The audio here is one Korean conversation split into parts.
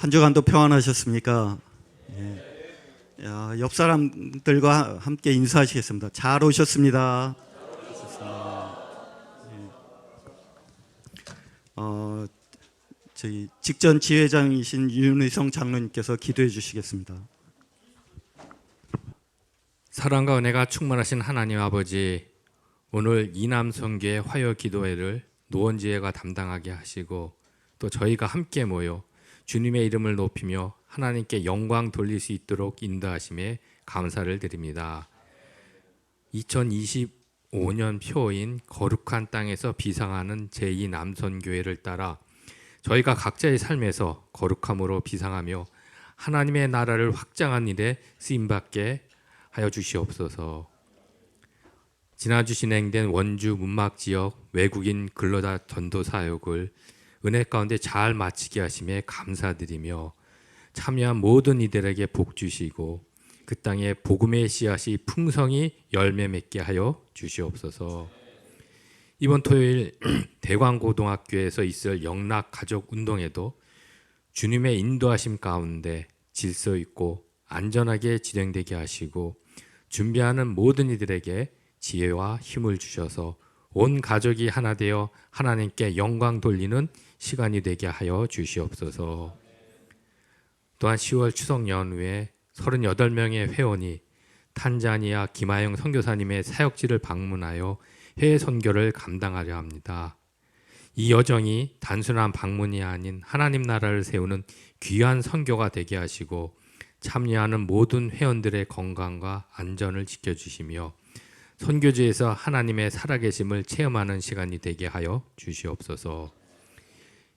한 주간도 평안하셨습니까? 예. 옆 사람들과 함께 인사하시겠습니다. 잘 오셨습니다. 어, 저희 직전 지회장이신 윤의성 장로님께서 기도해 주시겠습니다. 사랑과 은혜가 충만하신 하나님 아버지, 오늘 이남선교회 화요 기도회를 노원지회가 담당하게 하시고 또 저희가 함께 모여 주님의 이름을 높이며 하나님께 영광 돌릴 수 있도록 인도하심에 감사를 드립니다. 2025년 표인 거룩한 땅에서 비상하는 제2남선교회를 따라 저희가 각자의 삶에서 거룩함으로 비상하며 하나님의 나라를 확장한 일에 쓰임받게 하여 주시옵소서. 지난주 진행된 원주 문막지역 외국인 근로자 전도 사역을 은혜 가운데 잘 마치게 하심에 감사드리며 참여한 모든 이들에게 복 주시고 그 땅에 복음의 씨앗이 풍성히 열매 맺게 하여 주시옵소서. 이번 토요일 대광고등학교에서 있을 영락 가족 운동에도 주님의 인도하심 가운데 질서 있고 안전하게 진행되게 하시고 준비하는 모든 이들에게 지혜와 힘을 주셔서 온 가족이 하나 되어 하나님께 영광 돌리는 시간이 되게 하여 주시옵소서. 또한 10월 추석 연휴에 38명의 회원이 탄자니아 김하영 선교사님의 사역지를 방문하여 해외 선교를 감당하려 합니다. 이 여정이 단순한 방문이 아닌 하나님 나라를 세우는 귀한 선교가 되게 하시고 참여하는 모든 회원들의 건강과 안전을 지켜주시며 선교지에서 하나님의 살아계심을 체험하는 시간이 되게 하여 주시옵소서.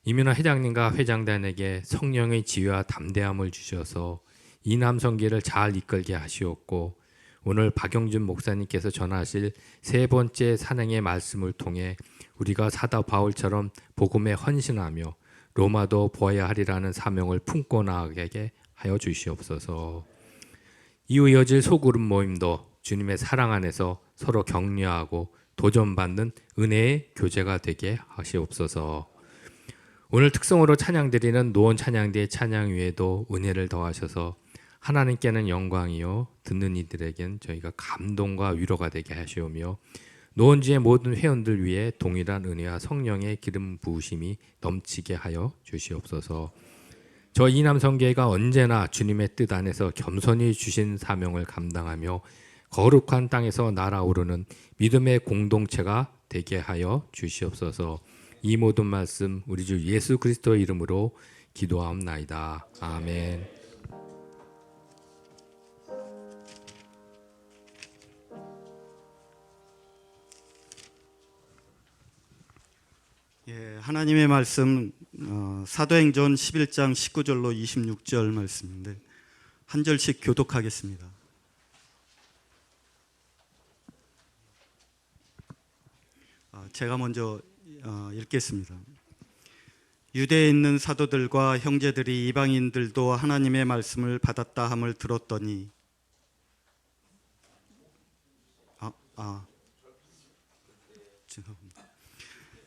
이민호 회장님과 회장단에게 성령의 지혜와 담대함을 주셔서 이남선교를 잘 이끌게 하시옵고 오늘 박영준 목사님께서 전하실 세 번째 산행의 말씀을 통해 우리가 사도 바울처럼 복음에 헌신하며 로마도 보아야 하리라는 사명을 품고 나아가게 하여 주시옵소서. 이후 이어질 소그룹 모임도 주님의 사랑 안에서 서로 격려하고 도전받는 은혜의 교제가 되게 하시옵소서. 오늘 특성으로 찬양드리는 노원 찬양대의 찬양 위에도 은혜를 더하셔서 하나님께는 영광이요 듣는 이들에겐 저희가 감동과 위로가 되게 하시오며 노원지의 모든 회원들 위해 동일한 은혜와 성령의 기름 부으심이 넘치게 하여 주시옵소서. 저 이남선교회가 언제나 주님의 뜻 안에서 겸손히 주신 사명을 감당하며 거룩한 땅에서 날아오르는 믿음의 공동체가 되게 하여 주시옵소서. 이 모든 말씀 우리 주 예수 그리스도의 이름으로 기도하옵나이다. 아멘. 하나님의 말씀 사도행전 11장 19절로 26절 말씀인데 한 절씩 교독하겠습니다. 제가 먼저 읽겠습니다. 유대에 있는 사도들과 형제들이 이방인들도 하나님의 말씀을 받았다 함을 들었더니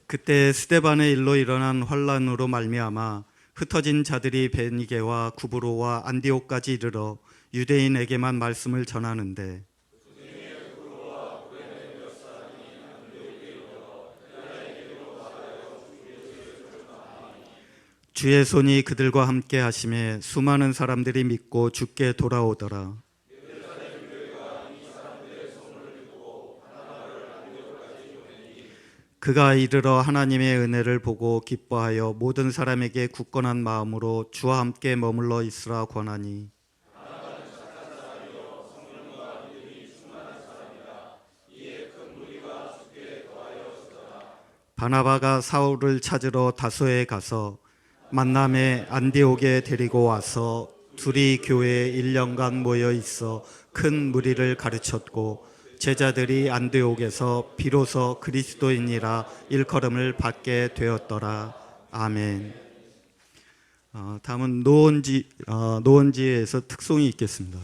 그때 스데반의 일로 일어난 환란으로 말미암아 흩어진 자들이 베니게와 구브로와 안디옥까지 이르러 유대인에게만 말씀을 전하는데 주의 손이 그들과 함께 하심에 수많은 사람들이 믿고 주께 돌아오더라. 그가 이르러 하나님의 은혜를 보고 기뻐하여 모든 사람에게 굳건한 마음으로 주와 함께 머물러 있으라 권하니 바나바가 사울을 찾으러 다소에 가서 만남에 안디옥에 데리고 와서 둘이 교회에 1년간 모여 있어 큰 무리를 가르쳤고 제자들이 안디옥에서 비로소 그리스도인이라 일컬음을 받게 되었더라. 아멘. 다음은 노원지에서 특송이 있겠습니다.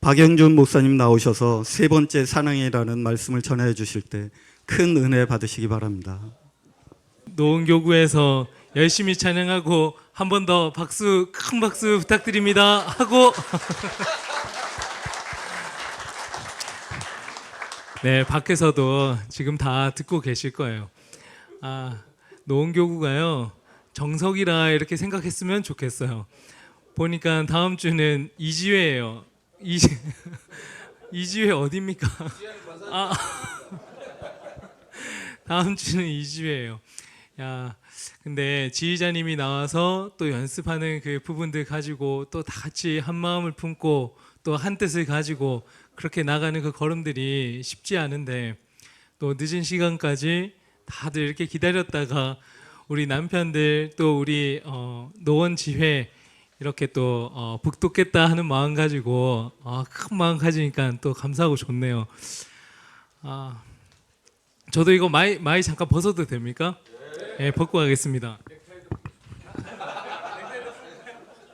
박영준 목사님 나오셔서 세 번째 사랑이라는 말씀을 전해 주실 때 큰 은혜 받으시기 바랍니다. 노원교구에서 열심히 찬양하고 한 번 더 박수, 큰 박수 부탁드립니다 하고 네, 밖에서도 지금 다 듣고 계실 거예요. 노원교구가요, 정석이라 이렇게 생각했으면 좋겠어요. 보니까 다음 주는 이지회예요. 이지회 어디입니까? 다음 주는 이지회예요. 야, 근데 지휘자님이 나와서 또 연습하는 그 부분들 가지고 또 다 같이 한 마음을 품고 또 한 뜻을 가지고 그렇게 나가는 그 걸음들이 쉽지 않은데, 또 늦은 시간까지 다들 이렇게 기다렸다가 우리 남편들 또 우리 노원 지회 이렇게 또 북돋겠다 하는 마음 가지고 큰 마음 가지니까 또 감사하고 좋네요. 저도 이거 마이 잠깐 벗어도 됩니까? 네, 벗고 가겠습니다.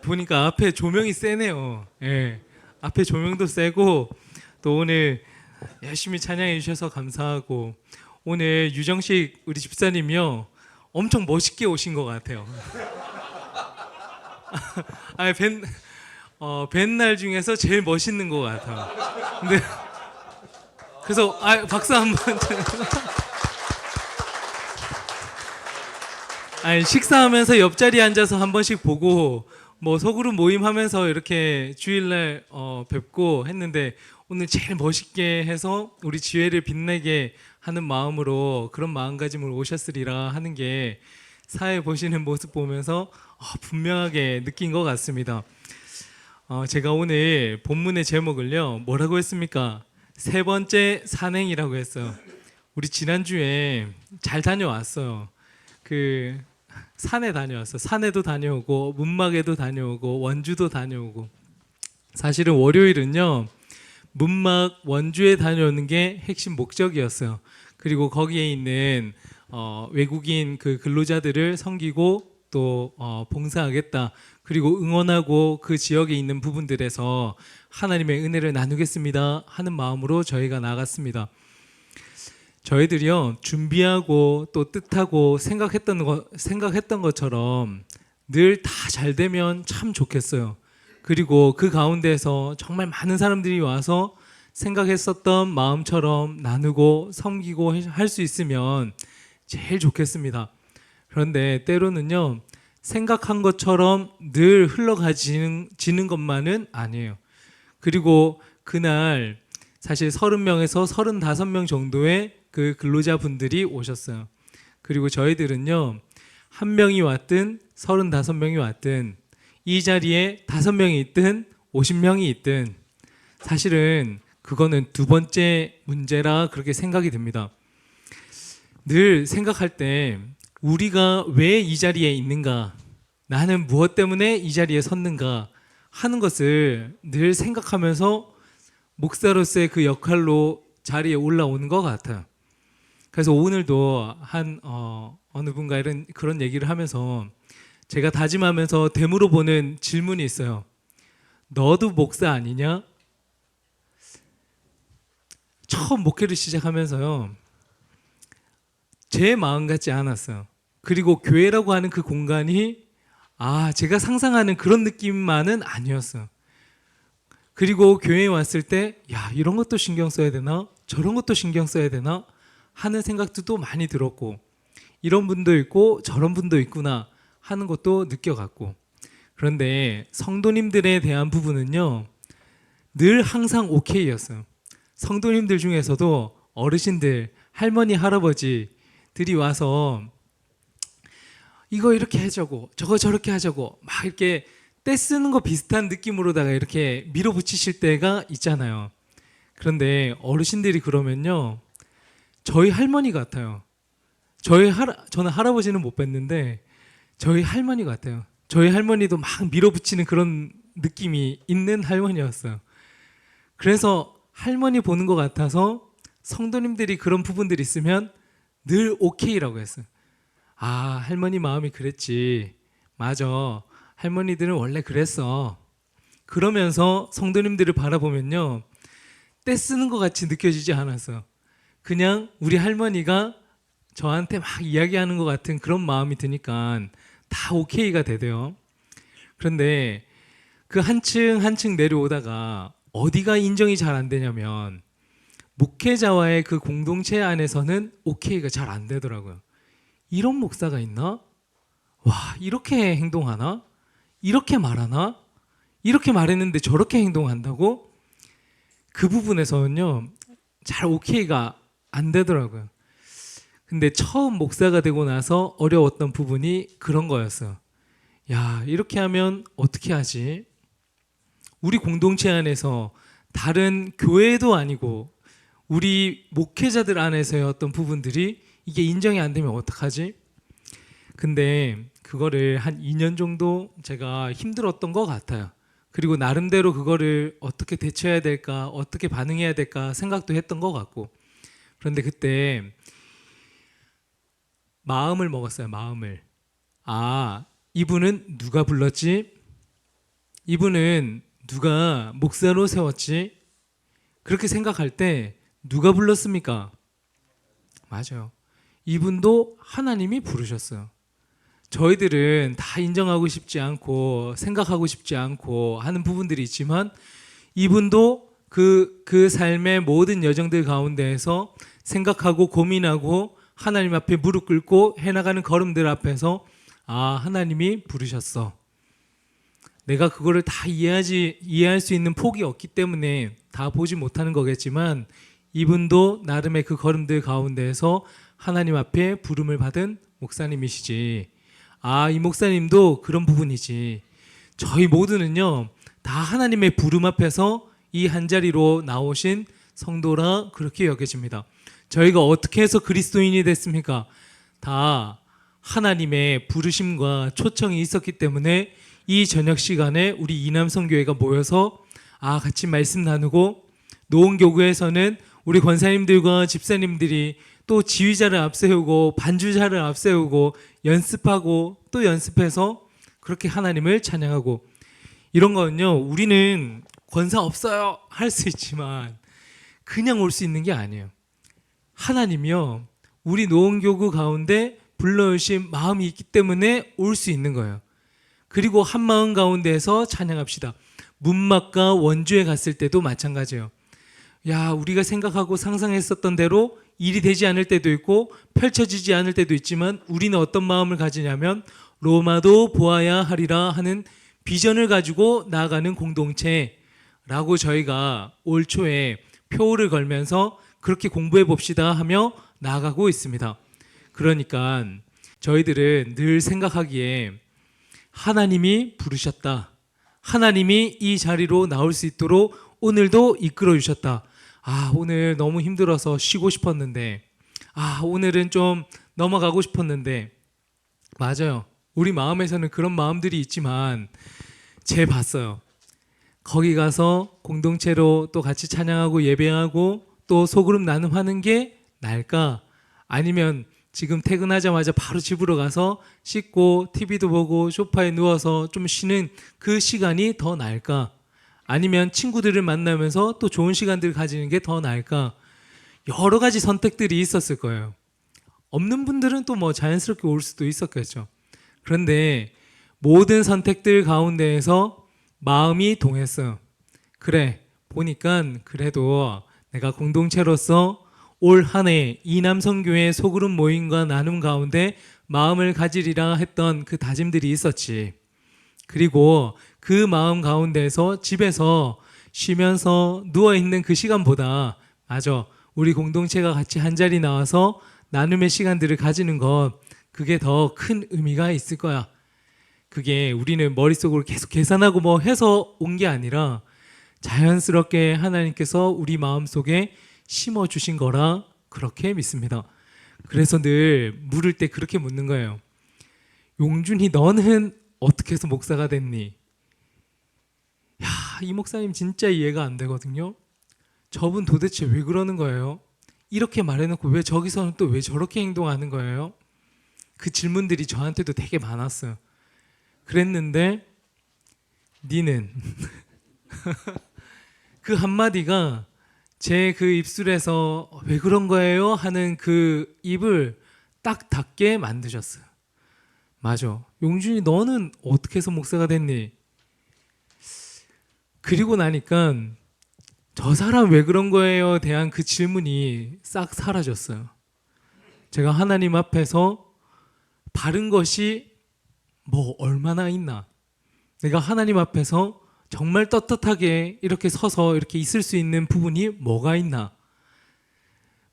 보니까 앞에 조명이 세네요. 예, 앞에 조명도 세고 또 오늘 열심히 찬양해 주셔서 감사하고, 오늘 유정식 우리 집사님이요 엄청 멋있게 오신 것 같아요. 뵌 날 중에서 제일 멋있는 것 같아요. 근데 그래서 박수 한번. 식사하면서 옆자리에 앉아서 한 번씩 보고 뭐 소그룹 모임하면서 이렇게 주일날 뵙고 했는데, 오늘 제일 멋있게 해서 우리 지혜를 빛내게 하는 마음으로, 그런 마음가짐으로 오셨으리라 하는 게 사회 보시는 모습 보면서 분명하게 느낀 것 같습니다. 제가 오늘 본문의 제목을요 뭐라고 했습니까? 세 번째 산행이라고 했어요. 우리 지난주에 잘 다녀왔어요. 그 산에 다녀왔어요. 산에도 다녀오고 문막에도 다녀오고 원주도 다녀오고. 사실은 월요일은요 문막 원주에 다녀오는 게 핵심 목적이었어요. 그리고 거기에 있는 외국인 그 근로자들을 섬기고 또 봉사하겠다, 그리고 응원하고 그 지역에 있는 부분들에서 하나님의 은혜를 나누겠습니다 하는 마음으로 저희가 나갔습니다. 저희들이요 준비하고 또 뜻하고 생각했던 것처럼 늘 다 잘 되면 참 좋겠어요. 그리고 그 가운데서 정말 많은 사람들이 와서 생각했었던 마음처럼 나누고 섬기고 할 수 있으면 제일 좋겠습니다. 그런데 때로는요 생각한 것처럼 늘 흘러가지는 것만은 아니에요. 그리고 그날 사실 30명에서 35명 정도의 그 근로자분들이 오셨어요. 그리고 저희들은요 한 명이 왔든 35명이 왔든 이 자리에 5명이 있든 50명이 있든 사실은 그거는 두 번째 문제라 그렇게 생각이 듭니다. 늘 생각할 때 우리가 왜 이 자리에 있는가, 나는 무엇 때문에 이 자리에 섰는가 하는 것을 늘 생각하면서 목사로서의 그 역할로 자리에 올라오는 것 같아요. 그래서 오늘도 어느 분과 그런 얘기를 하면서 제가 다짐하면서 되물어 보는 질문이 있어요. 너도 목사 아니냐? 처음 목회를 시작하면서요 제 마음 같지 않았어요. 그리고 교회라고 하는 그 공간이 제가 상상하는 그런 느낌만은 아니었어요. 그리고 교회에 왔을 때 이런 것도 신경 써야 되나? 저런 것도 신경 써야 되나? 하는 생각도 많이 들었고, 이런 분도 있고 저런 분도 있구나 하는 것도 느껴갔고. 그런데 성도님들에 대한 부분은요 늘 항상 오케이였어요. 성도님들 중에서도 어르신들, 할머니, 할아버지들이 와서 이거 이렇게 하자고 저거 저렇게 하자고 막 이렇게 떼쓰는 거 비슷한 느낌으로다가 이렇게 밀어붙이실 때가 있잖아요. 그런데 어르신들이 그러면요 저희 할머니 같아요. 저는 할아버지는 못 뵀는데 저희 할머니 같아요. 저희 할머니도 막 밀어붙이는 그런 느낌이 있는 할머니였어요. 그래서 할머니 보는 것 같아서 성도님들이 그런 부분들이 있으면 늘 오케이라고 했어요. 할머니 마음이 그랬지, 맞아. 할머니들은 원래 그랬어. 그러면서 성도님들을 바라보면요. 떼쓰는 것 같이 느껴지지 않았어요. 그냥 우리 할머니가 저한테 막 이야기하는 것 같은 그런 마음이 드니까 다 오케이가 되대요. 그런데 그 한층 한층 내려오다가 어디가 인정이 잘 안 되냐면 목회자와의 그 공동체 안에서는 오케이가 잘 안 되더라고요. 이런 목사가 있나? 와, 이렇게 행동하나? 이렇게 말하나? 이렇게 말했는데 저렇게 행동한다고? 그 부분에서는요, 잘 오케이가 안 되더라고요. 근데 처음 목사가 되고 나서 어려웠던 부분이 그런 거였어요. 야, 이렇게 하면 어떻게 하지? 우리 공동체 안에서 다른 교회도 아니고 우리 목회자들 안에서의 어떤 부분들이 이게 인정이 안 되면 어떡하지? 근데 그거를 한 2년 정도 제가 힘들었던 것 같아요. 그리고 나름대로 그거를 어떻게 대처해야 될까, 어떻게 반응해야 될까 생각도 했던 것 같고. 그런데 그때 마음을 먹었어요. 마음을. 아, 이분은 누가 불렀지? 이분은 누가 목사로 세웠지? 그렇게 생각할 때 누가 불렀습니까? 맞아요. 이분도 하나님이 부르셨어요. 저희들은 다 인정하고 싶지 않고 생각하고 싶지 않고 하는 부분들이 있지만 이분도 그 삶의 모든 여정들 가운데에서 생각하고 고민하고 하나님 앞에 무릎 꿇고 해나가는 걸음들 앞에서 아, 하나님이 부르셨어. 내가 그거를 다 이해할 수 있는 폭이 없기 때문에 다 보지 못하는 거겠지만 이분도 나름의 그 걸음들 가운데에서 하나님 앞에 부름을 받은 목사님이시지. 아, 이 목사님도 그런 부분이지. 저희 모두는요, 다 하나님의 부름 앞에서 이 한 자리로 나오신 성도라 그렇게 여겨집니다. 저희가 어떻게 해서 그리스도인이 됐습니까? 다 하나님의 부르심과 초청이 있었기 때문에 이 저녁 시간에 우리 이남성교회가 모여서 같이 말씀 나누고 노원교구에서는 우리 권사님들과 집사님들이 또 지휘자를 앞세우고 반주자를 앞세우고 연습하고 또 연습해서 그렇게 하나님을 찬양하고 이런 거는요 우리는 권사 없어요 할 수 있지만 그냥 올 수 있는 게 아니에요. 하나님이요 우리 노원교구 가운데 불러오신 마음이 있기 때문에 올 수 있는 거예요. 그리고 한 마음 가운데에서 찬양합시다. 문막과 원주에 갔을 때도 마찬가지예요. 야, 우리가 생각하고 상상했었던 대로 일이 되지 않을 때도 있고 펼쳐지지 않을 때도 있지만 우리는 어떤 마음을 가지냐면 로마도 보아야 하리라 하는 비전을 가지고 나아가는 공동체라고 저희가 올 초에 표를 걸면서 그렇게 공부해 봅시다 하며 나아가고 있습니다. 그러니까 저희들은 늘 생각하기에 하나님이 부르셨다. 하나님이 이 자리로 나올 수 있도록 오늘도 이끌어 주셨다. 오늘 너무 힘들어서 쉬고 싶었는데, 오늘은 좀 넘어가고 싶었는데, 맞아요. 우리 마음에서는 그런 마음들이 있지만, 제 봤어요. 거기 가서 공동체로 또 같이 찬양하고 예배하고 또 소그룹 나눔하는 게 나을까? 아니면 지금 퇴근하자마자 바로 집으로 가서 씻고 TV도 보고 소파에 누워서 좀 쉬는 그 시간이 더 나을까? 아니면 친구들을 만나면서 또 좋은 시간들을 가지는 게 더 나을까? 여러 가지 선택들이 있었을 거예요. 없는 분들은 또 뭐 자연스럽게 올 수도 있었겠죠. 그런데 모든 선택들 가운데에서 마음이 동했어요. 그래, 보니까 그래도 내가 공동체로서 올 한 해 이남성교회 소그룹 모임과 나눔 가운데 마음을 가지리라 했던 그 다짐들이 있었지. 그리고 그 마음 가운데서 집에서 쉬면서 누워있는 그 시간보다 맞아 우리 공동체가 같이 한 자리 나와서 나눔의 시간들을 가지는 것 그게 더 큰 의미가 있을 거야. 그게 우리는 머릿속으로 계속 계산하고 뭐 해서 온 게 아니라 자연스럽게 하나님께서 우리 마음속에 심어주신 거라 그렇게 믿습니다. 그래서 늘 물을 때 그렇게 묻는 거예요. 용준이 너는 어떻게 해서 목사가 됐니? 야, 이 목사님 진짜 이해가 안 되거든요. 저분 도대체 왜 그러는 거예요? 이렇게 말해놓고 왜 저기서는 또 왜 저렇게 행동하는 거예요? 그 질문들이 저한테도 되게 많았어요. 그랬는데 니는 그 한마디가 제 그 입술에서 왜 그런 거예요? 하는 그 입을 딱 닫게 만드셨어요. 맞아. 용준이 너는 어떻게 해서 목사가 됐니? 그리고 나니까 저 사람 왜 그런 거예요? 대한 그 질문이 싹 사라졌어요. 제가 하나님 앞에서 바른 것이 뭐 얼마나 있나? 내가 하나님 앞에서 정말 떳떳하게 이렇게 서서 이렇게 있을 수 있는 부분이 뭐가 있나?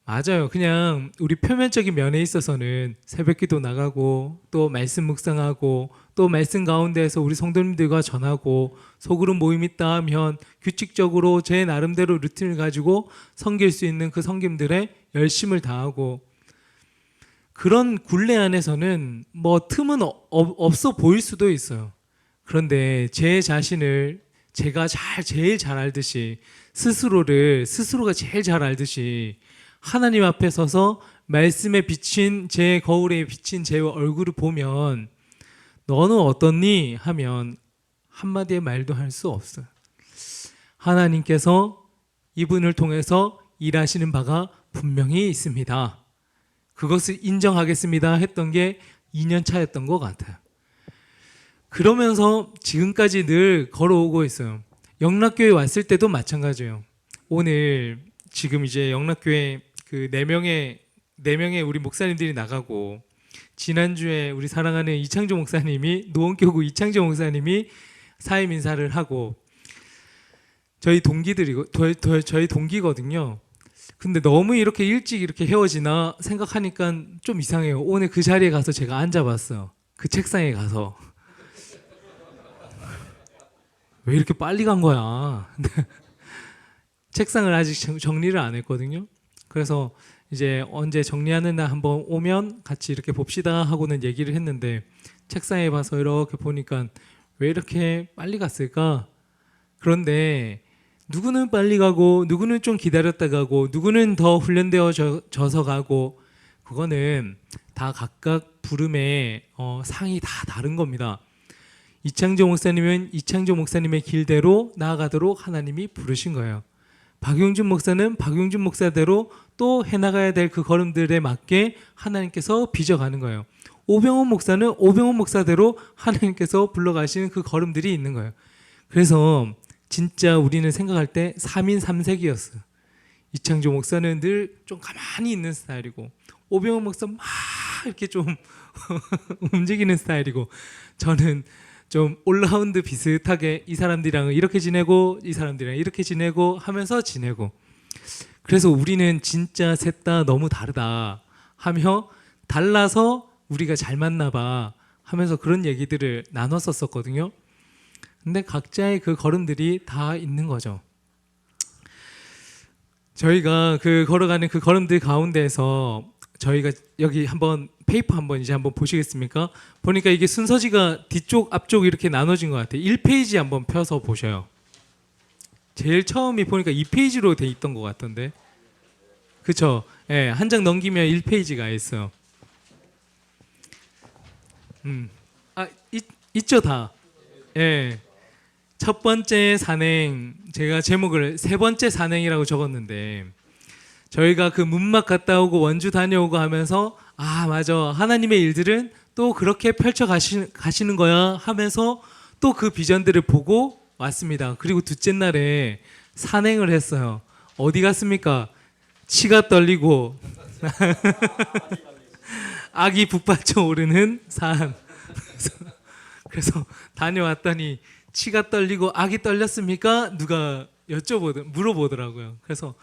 맞아요. 그냥 우리 표면적인 면에 있어서는 새벽기도 나가고 또 말씀 묵상하고 또 말씀 가운데에서 우리 성도님들과 전하고 소그룹 모임 있다 하면 규칙적으로 제 나름대로 루틴을 가지고 섬길 수 있는 그 섬김들에 열심을 다하고 그런 굴레 안에서는 뭐 틈은 없어 보일 수도 있어요. 그런데 제 자신을 제가 제일 잘 알듯이 스스로가 제일 잘 알듯이 하나님 앞에 서서 말씀에 비친 제 거울에 비친 제 얼굴을 보면 너는 어떻니? 하면 한마디의 말도 할 수 없어요. 하나님께서 이분을 통해서 일하시는 바가 분명히 있습니다. 그것을 인정하겠습니다 했던 게 2년 차였던 것 같아요. 그러면서 지금까지 늘 걸어오고 있어요. 영락교회 왔을 때도 마찬가지예요. 오늘 지금 이제 영락교회 그 4명의 우리 목사님들이 나가고 지난주에 우리 사랑하는 이창조 목사님이 노원교구 이창조 목사님이 사임 인사를 하고 저희 동기거든요. 근데 너무 이렇게 일찍 이렇게 헤어지나 생각하니까 좀 이상해요. 오늘 그 자리에 가서 제가 앉아봤어요. 그 책상에 가서 왜 이렇게 빨리 간 거야? 책상을 아직 정리를 안 했거든요. 그래서 이제 언제 정리하는 날 한번 오면 같이 이렇게 봅시다 하고는 얘기를 했는데 책상에 봐서 이렇게 보니까 왜 이렇게 빨리 갔을까? 그런데 누구는 빨리 가고 누구는 좀 기다렸다 가고 누구는 더 훈련되어져서 가고 그거는 다 각각 부름의 상이 다 다른 겁니다. 이창조 목사님은 이창조 목사님의 길대로 나아가도록 하나님이 부르신 거예요. 박용준 목사는 박용준 목사대로 또 해나가야 될 그 걸음들에 맞게 하나님께서 빚어가는 거예요. 오병원 목사는 오병원 목사대로 하나님께서 불러가시는 그 걸음들이 있는 거예요. 그래서 진짜 우리는 생각할 때 3인 3색이었어요. 이창조 목사는 늘 좀 가만히 있는 스타일이고 오병원 목사 막 이렇게 좀 움직이는 스타일이고 저는 좀 올라운드 비슷하게 이 사람들이랑 이렇게 지내고 이 사람들이랑 이렇게 지내고 하면서 지내고 그래서 우리는 진짜 셋 다 너무 다르다 하며 달라서 우리가 잘 맞나 봐 하면서 그런 얘기들을 나눴었거든요. 근데 각자의 그 걸음들이 다 있는 거죠. 저희가 그 걸어가는 그 걸음들 가운데에서 저희가 여기 한번 페이퍼 한번 이제 한번 보시겠습니까? 보니까 이게 순서지가 뒤쪽 앞쪽 이렇게 나눠진 것 같아요. 1페이지 한번 펴서 보셔요. 제일 처음이 보니까 2페이지로 돼 있던 것 같던데, 그렇죠? 예, 한 장 넘기면 1페이지가 있어요. 있죠 다. 예. 첫 번째 산행 제가 제목을 세 번째 산행이라고 적었는데 저희가 그 문막 갔다 오고 원주 다녀오고 하면서 아 맞아 하나님의 일들은 또 그렇게 펼쳐 가시는 거야 하면서 또 그 비전들을 보고 왔습니다. 그리고 둘째 날에 산행을 했어요. 어디 갔습니까? 치가 떨리고 악이 북받쳐 오르는 산. 그래서 다녀왔더니 치가 떨리고 악이 떨렸습니까? 누가 물어보더라고요. 그래서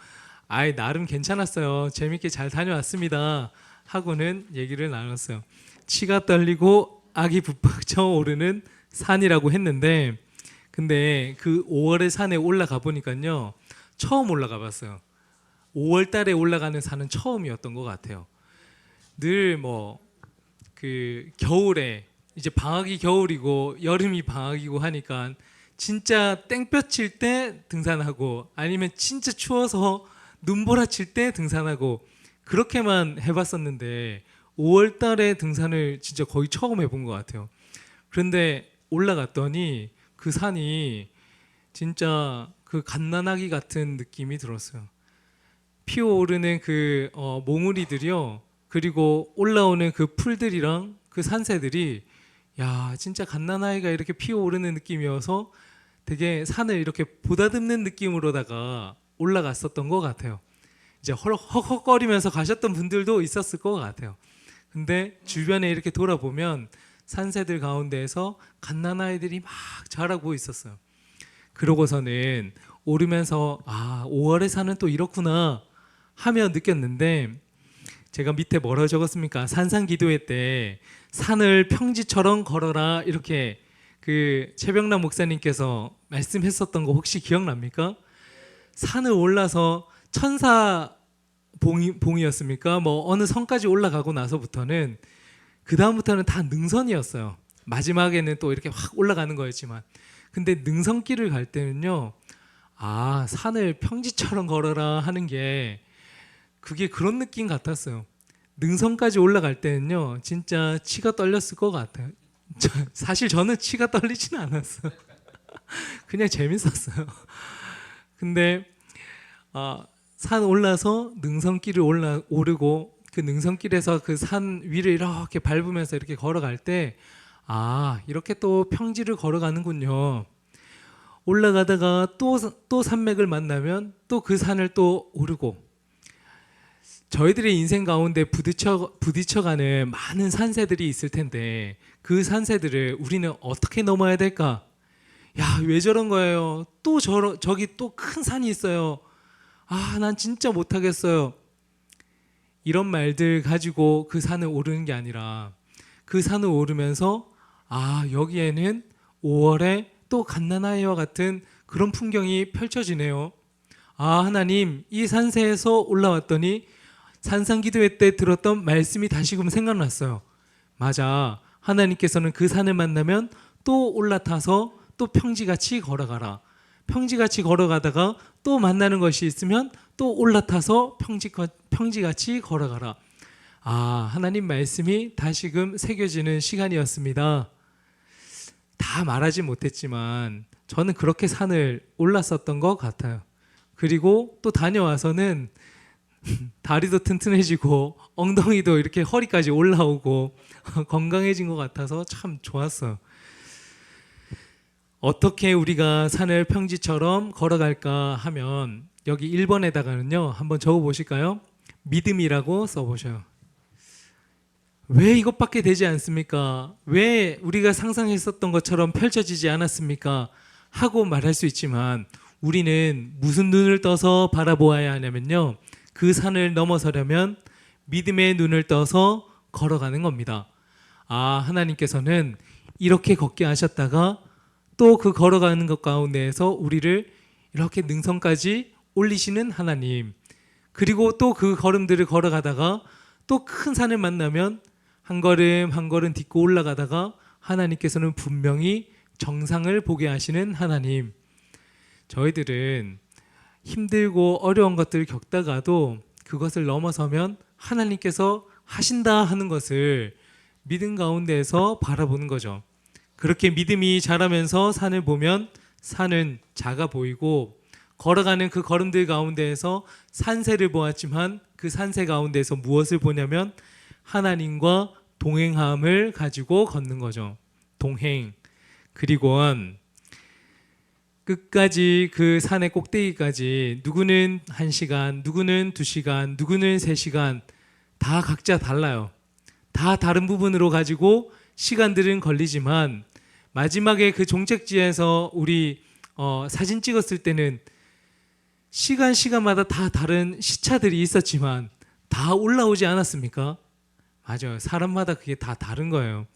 아이 나름 괜찮았어요. 재밌게 잘 다녀왔습니다. 하고는 얘기를 나눴어요. 치가 떨리고 악이 북받쳐 오르는 산이라고 했는데 근데 그 5월의 산에 올라가 보니까요. 처음 올라가 봤어요. 5월 달에 올라가는 산은 처음이었던 것 같아요. 늘 뭐 그 겨울에 이제 방학이 겨울이고 여름이 방학이고 하니까 진짜 땡볕칠 때 등산하고 아니면 진짜 추워서 눈보라칠 때 등산하고 그렇게만 해봤었는데 5월 달에 등산을 진짜 거의 처음 해본 것 같아요. 그런데 올라갔더니 그 산이 진짜 그 갓난아기 같은 느낌이 들었어요. 피어오르는 그 몽우리들이요. 그리고 올라오는 그 풀들이랑 그 산새들이 야 진짜 갓난아이가 이렇게 피어오르는 느낌이어서 되게 산을 이렇게 보다듬는 느낌으로다가 올라갔었던 것 같아요. 이제 헉헉거리면서 가셨던 분들도 있었을 것 같아요. 근데 주변에 이렇게 돌아보면 산새들 가운데에서 갓난아이들이 막 자라고 있었어요. 그러고서는 오르면서 5월의 산은 또 이렇구나 하며 느꼈는데 제가 밑에 뭐라고 적었습니까? 산상기도회 때 산을 평지처럼 걸어라 이렇게 그 최병남 목사님께서 말씀했었던 거 혹시 기억납니까? 산을 올라서 천사 봉이었습니까? 뭐 어느 성까지 올라가고 나서부터는 그 다음부터는 다 능선이었어요. 마지막에는 또 이렇게 확 올라가는 거였지만 근데 능선길을 갈 때는요 산을 평지처럼 걸어라 하는 게 그게 그런 느낌 같았어요. 능선까지 올라갈 때는요 진짜 치가 떨렸을 것 같아요. 사실 저는 치가 떨리지는 않았어요. 그냥 재밌었어요. 근데 산 올라서 능선길을 오르고 그 능선길에서 그 산 위를 이렇게 밟으면서 이렇게 걸어갈 때 이렇게 또 평지를 걸어가는군요. 올라가다가 또 산맥을 만나면 또 그 산을 또 오르고 저희들의 인생 가운데 부딪혀가는 많은 산새들이 있을 텐데 그 산새들을 우리는 어떻게 넘어야 될까? 야, 왜 저런 거예요? 또 저기 또 큰 산이 있어요. 난 진짜 못하겠어요. 이런 말들 가지고 그 산을 오르는 게 아니라 그 산을 오르면서 여기에는 5월에 또 갓난아이와 같은 그런 풍경이 펼쳐지네요. 하나님, 이 산세에서 올라왔더니 산상기도회 때 들었던 말씀이 다시금 생각났어요. 맞아. 하나님께서는 그 산을 만나면 또 올라타서 또 평지같이 걸어가라. 평지같이 걸어가다가 또 만나는 것이 있으면 또 올라타서 평지같이 걸어가라. 하나님 말씀이 다시금 새겨지는 시간이었습니다. 다 말하지 못했지만 저는 그렇게 산을 올랐었던 것 같아요. 그리고 또 다녀와서는 다리도 튼튼해지고 엉덩이도 이렇게 허리까지 올라오고 건강해진 것 같아서 참 좋았어요. 어떻게 우리가 산을 평지처럼 걸어갈까 하면 여기 1번에다가는요 한번 적어보실까요? 믿음이라고 써보셔요. 왜 이것밖에 되지 않습니까? 왜 우리가 상상했었던 것처럼 펼쳐지지 않았습니까? 하고 말할 수 있지만 우리는 무슨 눈을 떠서 바라보아야 하냐면요 그 산을 넘어서려면 믿음의 눈을 떠서 걸어가는 겁니다. 하나님께서는 이렇게 걷게 하셨다가 또 그 걸어가는 것 가운데에서 우리를 이렇게 능선까지 올리시는 하나님, 그리고 또 그 걸음들을 걸어가다가 또 큰 산을 만나면 한 걸음 한 걸음 딛고 올라가다가 하나님께서는 분명히 정상을 보게 하시는 하나님. 저희들은 힘들고 어려운 것들을 겪다가도 그것을 넘어서면 하나님께서 하신다 하는 것을 믿음 가운데에서 바라보는 거죠. 그렇게 믿음이 자라면서 산을 보면 산은 작아 보이고 걸어가는 그 걸음들 가운데에서 산새를 보았지만 그 산새 가운데에서 무엇을 보냐면 하나님과 동행함을 가지고 걷는 거죠. 동행. 그리고는 끝까지 그 산의 꼭대기까지 누구는 1시간, 누구는 2시간, 누구는 3시간 다 각자 달라요. 다 다른 부분으로 가지고 시간들은 걸리지만 마지막에 그 종착지에서 우리 사진 찍었을 때는 시간마다 다 다른 시차들이 있었지만 다 올라오지 않았습니까? 맞아요. 사람마다 그게 다 다른 거예요.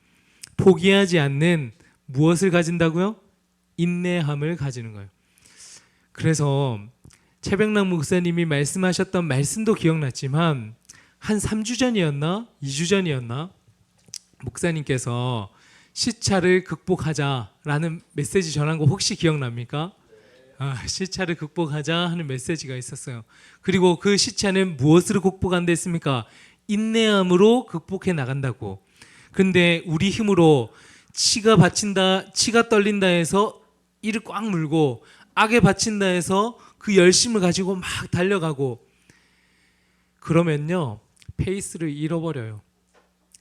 포기하지 않는 무엇을 가진다고요? 인내함을 가지는 거예요. 그래서 최병남 목사님이 말씀하셨던 말씀도 기억났지만 한 3주 전이었나? 2주 전이었나? 목사님께서 시차를 극복하자라는 메시지 전한 거 혹시 기억납니까? 시차를 극복하자 하는 메시지가 있었어요. 그리고 그 시차는 무엇으로 극복한다 했습니까? 인내함으로 극복해 나간다고. 근데 우리 힘으로 치가 바친다, 치가 떨린다 해서 이를 꽉 물고 악에 바친다 해서 그 열심을 가지고 막 달려가고 그러면요 페이스를 잃어버려요.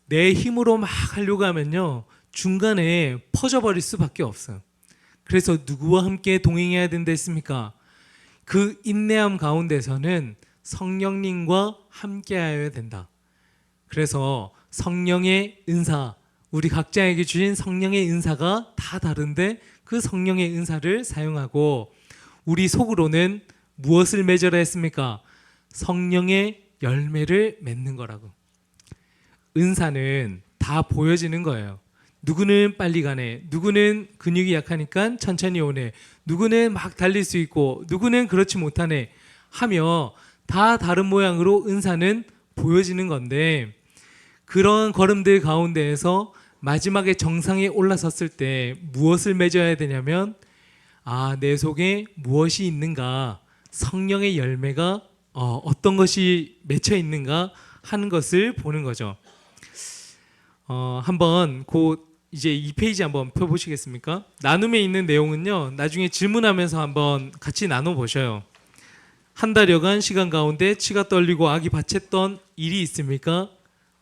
내 힘으로 막 하려고 하면요 중간에 퍼져버릴 수밖에 없어요. 그래서 누구와 함께 동행해야 된다 했습니까? 그 인내함 가운데서는 성령님과 함께하여야 된다. 그래서 성령의 은사, 우리 각자에게 주신 성령의 은사가 다 다른데 그 성령의 은사를 사용하고 우리 속으로는 무엇을 맺어라 했습니까? 성령의 열매를 맺는 거라고. 은사는 다 보여지는 거예요. 누구는 빨리 가네, 누구는 근육이 약하니까 천천히 오네, 누구는 막 달릴 수 있고 누구는 그렇지 못하네 하며 다 다른 모양으로 은사는 보여지는 건데 그런 걸음들 가운데에서 마지막에 정상에 올라섰을 때 무엇을 맺어야 되냐면 내 속에 무엇이 있는가, 성령의 열매가 어떤 것이 맺혀 있는가 하는 것을 보는 거죠. 한번 이제 2페이지 한번 펴보시겠습니까? 나눔에 있는 내용은요 나중에 질문하면서 한번 같이 나눠보셔요. 한 달여간 시간 가운데 치가 떨리고 악이 바쳤던 일이 있습니까?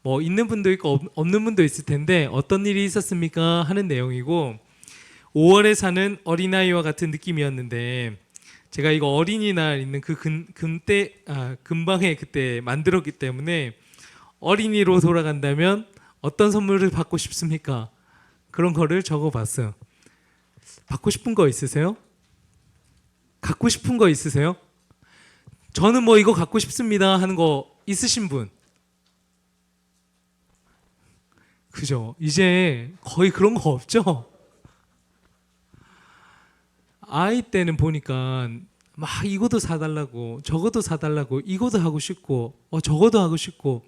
뭐 있는 분도 있고 없는 분도 있을 텐데 어떤 일이 있었습니까? 하는 내용이고 5월에 사는 어린아이와 같은 느낌이었는데 제가 이거 어린이날 있는 그 근방에 그때 만들었기 때문에 어린이로 돌아간다면 어떤 선물을 받고 싶습니까? 그런 거를 적어봤어요. 받고 싶은 거 있으세요? 갖고 싶은 거 있으세요? 저는 뭐 이거 갖고 싶습니다 하는 거 있으신 분? 그죠? 이제 거의 그런 거 없죠? 아이 때는 보니까 막 이것도 사달라고 저것도 사달라고 이것도 하고 싶고 저것도 하고 싶고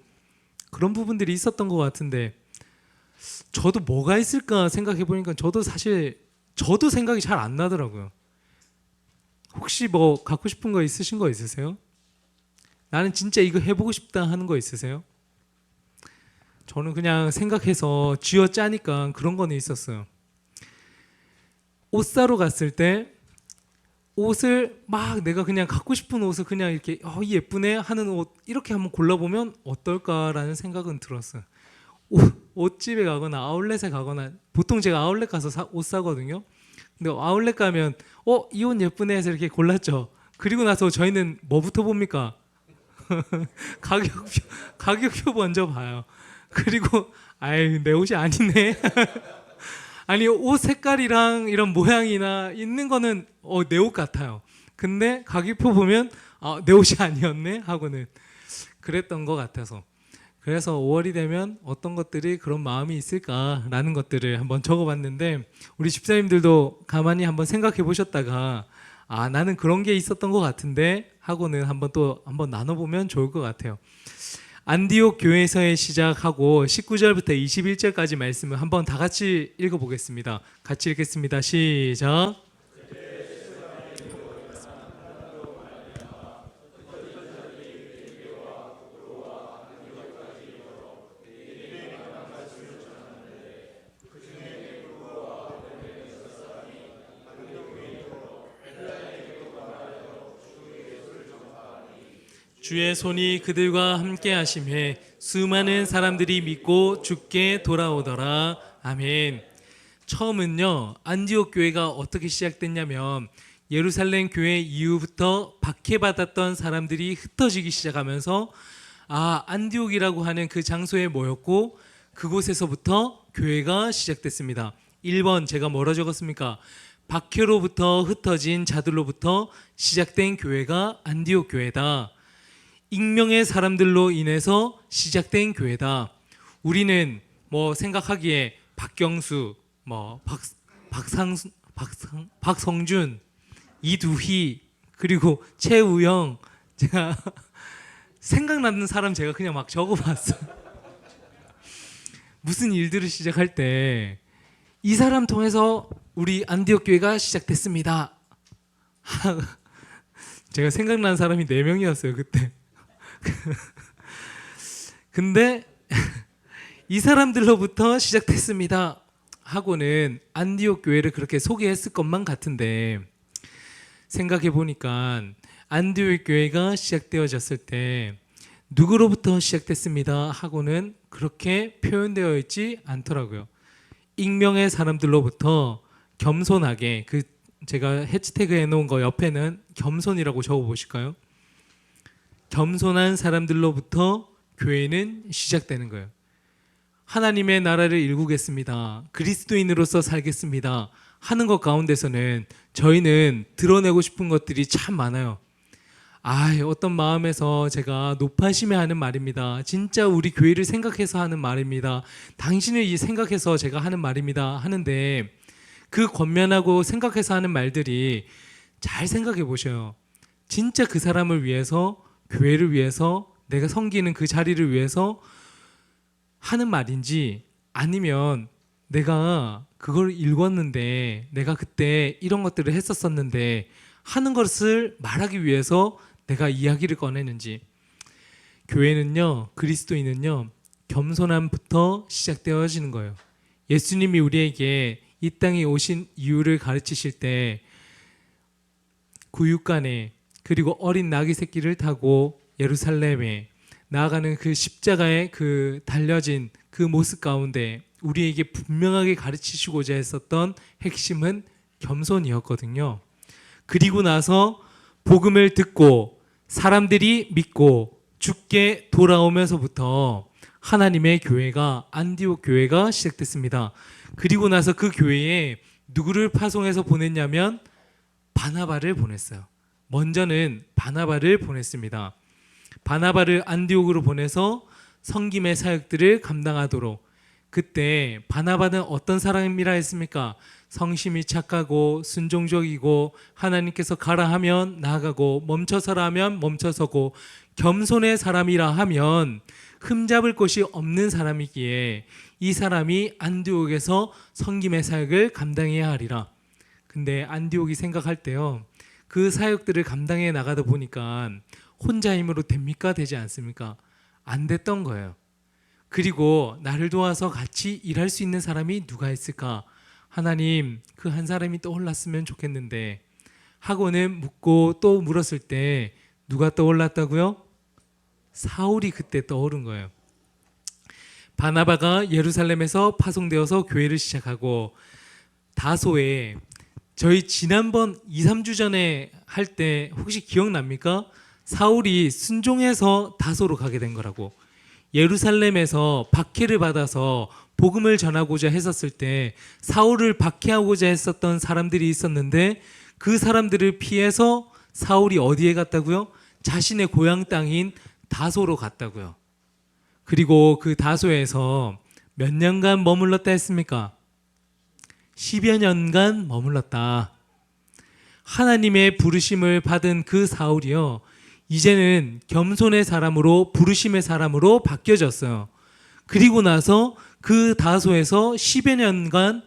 그런 부분들이 있었던 것 같은데 저도 뭐가 있을까 생각해 보니까 저도 생각이 잘 안 나더라고요. 혹시 뭐 갖고 싶은 거 있으신 거 있으세요? 나는 진짜 이거 해보고 싶다 하는 거 있으세요? 저는 그냥 생각해서 쥐어 짜니까 그런 거는 있었어요. 옷 사러 갔을 때 옷을 막 내가 그냥 갖고 싶은 옷을 그냥 이렇게 예쁘네 하는 옷 이렇게 한번 골라보면 어떨까라는 생각은 들었어요. 옷집에 가거나 아울렛에 가거나 보통 제가 아울렛 가서 옷 사거든요. 근데 아울렛 가면 이 옷 예쁘네 해서 이렇게 골랐죠. 그리고 나서 저희는 뭐부터 봅니까? 가격표 먼저 봐요. 그리고 내 옷이 아니네. 아니 옷 색깔이랑 이런 모양이나 있는 거는 내 옷 같아요. 근데 가격표 보면 내 옷이 아니었네 하고는 그랬던 것 같아서 그래서 5월이 되면 어떤 것들이 그런 마음이 있을까라는 것들을 한번 적어봤는데 우리 집사님들도 가만히 한번 생각해 보셨다가 나는 그런 게 있었던 것 같은데 하고는 한번 나눠보면 좋을 것 같아요. 안디옥 교회에서의 시작하고 19절부터 21절까지 말씀을 한번 다 같이 읽어보겠습니다. 같이 읽겠습니다. 시작. 주의 손이 그들과 함께 하심에 수많은 사람들이 믿고 주께 돌아오더라. 아멘. 처음은요 안디옥 교회가 어떻게 시작됐냐면 예루살렘 교회 이후부터 박해받았던 사람들이 흩어지기 시작하면서 안디옥이라고 하는 그 장소에 모였고 그곳에서부터 교회가 시작됐습니다. 1번 제가 뭐라 적었습니까? 박해로부터 흩어진 자들로부터 시작된 교회가 안디옥 교회다. 익명의 사람들로 인해서 시작된 교회다. 우리는 뭐 생각하기에 박경수, 박성준, 이두희 그리고 최우영 제가 생각나는 사람 제가 그냥 막 적어봤어요. 무슨 일들을 시작할 때 이 사람 통해서 우리 안디옥 교회가 시작됐습니다. 제가 생각나는 사람이 4명이었어요 그때. 근데 이 사람들로부터 시작됐습니다. 하고는 안디옥 교회를 그렇게 소개했을 것만 같은데 생각해 보니까 안디옥 교회가 시작되어졌을 때 누구로부터 시작됐습니다 하고는 그렇게 표현되어 있지 않더라고요. 익명의 사람들로부터 겸손하게, 그 제가 해시태그 해놓은 거 옆에는 겸손이라고 적어 보실까요? 겸손한 사람들로부터 교회는 시작되는 거예요. 하나님의 나라를 일구겠습니다, 그리스도인으로서 살겠습니다 하는 것 가운데서는 저희는 드러내고 싶은 것들이 참 많아요. 어떤 마음에서 제가 높아심에 하는 말입니다, 진짜 우리 교회를 생각해서 하는 말입니다, 당신을 생각해서 제가 하는 말입니다 하는데, 그 권면하고 생각해서 하는 말들이 잘 생각해 보셔요. 진짜 그 사람을 위해서, 교회를 위해서, 내가 섬기는 그 자리를 위해서 하는 말인지, 아니면 내가 그걸 읽었는데 내가 그때 이런 것들을 했었었는데 하는 것을 말하기 위해서 내가 이야기를 꺼내는지. 교회는요, 그리스도인은요, 겸손함부터 시작되어지는 거예요. 예수님이 우리에게 이 땅에 오신 이유를 가르치실 때 구육간에, 그리고 어린 나귀 새끼를 타고 예루살렘에 나아가는 그 십자가에 그 달려진 그 모습 가운데 우리에게 분명하게 가르치시고자 했었던 핵심은 겸손이었거든요. 그리고 나서 복음을 듣고 사람들이 믿고 주께 돌아오면서부터 하나님의 교회가, 안디옥 교회가 시작됐습니다. 그리고 나서 그 교회에 누구를 파송해서 보냈냐면 바나바를 보냈어요. 먼저는 바나바를 보냈습니다. 바나바를 안디옥으로 보내서 섬김의 사역들을 감당하도록. 그때 바나바는 어떤 사람이라 했습니까? 성심이 착하고 순종적이고 하나님께서 가라 하면 나아가고 멈춰서라 하면 멈춰서고 겸손의 사람이라 하면 흠잡을 곳이 없는 사람이기에 이 사람이 안디옥에서 섬김의 사역을 감당해야 하리라. 근데 안디옥이 생각할 때요, 그 사역들을 감당해 나가다 보니까 혼자 힘으로 됩니까? 되지 않습니까? 안 됐던 거예요. 그리고 나를 도와서 같이 일할 수 있는 사람이 누가 있을까? 하나님, 그 한 사람이 떠올랐으면 좋겠는데 하고는 묻고 또 물었을 때 누가 떠올랐다고요? 사울이 그때 떠오른 거예요. 바나바가 예루살렘에서 파송되어서 교회를 시작하고 다소에, 저희 지난번 2, 3주 전에 할 때 혹시 기억납니까? 사울이 순종해서 다소로 가게 된 거라고. 예루살렘에서 박해를 받아서 복음을 전하고자 했었을 때 사울을 박해하고자 했었던 사람들이 있었는데 그 사람들을 피해서 사울이 어디에 갔다고요? 자신의 고향 땅인 다소로 갔다고요. 그리고 그 다소에서 몇 년간 머물렀다 했습니까? 10여 년간 머물렀다. 하나님의 부르심을 받은 그 사울이요, 이제는 겸손의 사람으로, 부르심의 사람으로 바뀌어졌어요. 그리고 나서 그 다소에서 10여 년간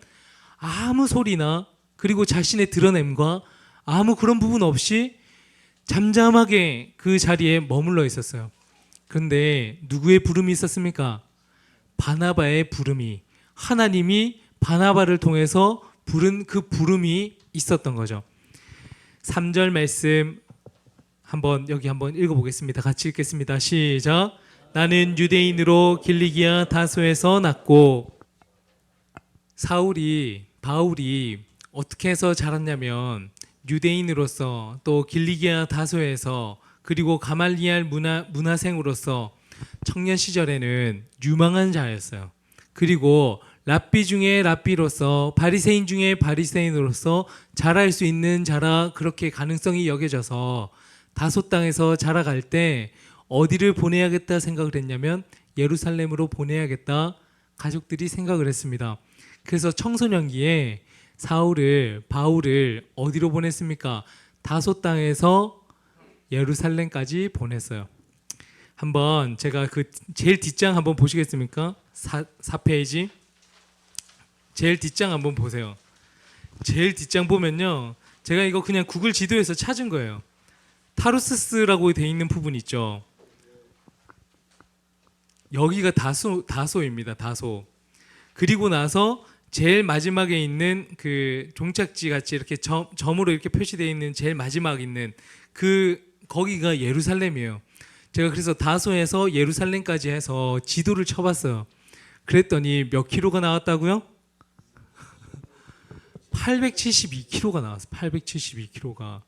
아무 소리나 그리고 자신의 드러냄과 아무 그런 부분 없이 잠잠하게 그 자리에 머물러 있었어요. 그런데 누구의 부름이 있었습니까? 바나바의 부름이, 하나님이 바나바를 통해서 부른 그 부름이 있었던 거죠. 3절 말씀 여기 한번 읽어보겠습니다. 같이 읽겠습니다. 시작. 나는 유대인으로 길리기아 다소에서 났고. 바울이 어떻게 해서 자랐냐면 유대인으로서, 또 길리기아 다소에서, 그리고 가말리알 문화생으로서 청년 시절에는 유망한 자였어요. 그리고 랍비 중에 랍비로서, 바리새인 중에 바리새인으로서 자랄 수 있는 자라 그렇게 가능성이 여겨져서 다소 땅에서 자라갈 때 어디를 보내야겠다 생각을 했냐면 예루살렘으로 보내야겠다 가족들이 생각을 했습니다. 그래서 청소년기에 바울을 어디로 보냈습니까? 다소 땅에서 예루살렘까지 보냈어요. 한번 제가 그 제일 뒷장 한번 보시겠습니까? 4페이지 제일 뒷장 한번 보세요. 제일 뒷장 보면요, 제가 이거 그냥 구글 지도에서 찾은 거예요. 타루스스라고 돼 있는 부분 있죠. 여기가 다소입니다. 다소. 그리고 나서 제일 마지막에 있는 그 종착지 같이 이렇게 점으로 이렇게 표시되어 있는 제일 마지막 있는 그 거기가 예루살렘이에요. 제가 그래서 다소에서 예루살렘까지 해서 지도를 쳐봤어요. 그랬더니 몇 킬로가 나왔다고요? 872km가 나왔어요. 872km가.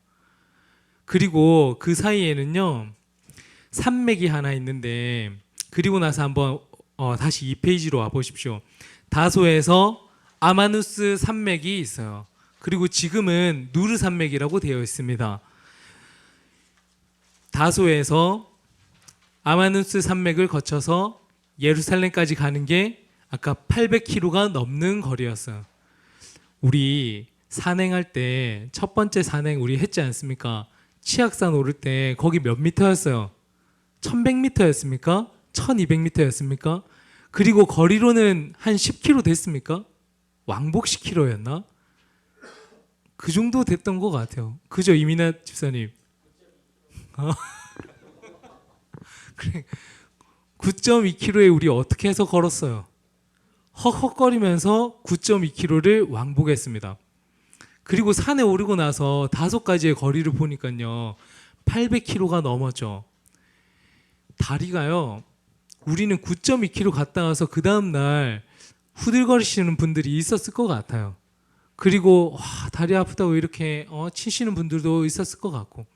그리고 그 사이에는요 산맥이 하나 있는데, 그리고 나서 한번 다시 2페이지로 와 보십시오. 다소에서 아마누스 산맥이 있어요. 그리고 지금은 누르 산맥이라고 되어 있습니다. 다소에서 아마누스 산맥을 거쳐서 예루살렘까지 가는 게 아까 800km가 넘는 거리였어요. 우리 산행할 때 첫 번째 산행 우리 했지 않습니까? 치악산 오를 때 거기 몇 미터였어요? 1100m였습니까? 1200m였습니까? 그리고 거리로는 한 10km 됐습니까? 왕복 10km였나? 그 정도 됐던 것 같아요. 그죠, 이민아 집사님? 그래, 9.2km에 우리 어떻게 해서 걸었어요? 헉헉거리면서 9.2km를 왕복했습니다. 그리고 산에 오르고 나서 5가지의 거리를 보니까요 800km가 넘었죠. 다리가요, 우리는 9.2km 갔다 와서 그 다음날 후들거리시는 분들이 있었을 것 같아요. 그리고 와, 다리 아프다고 이렇게 치시는 분들도 있었을 것 같고.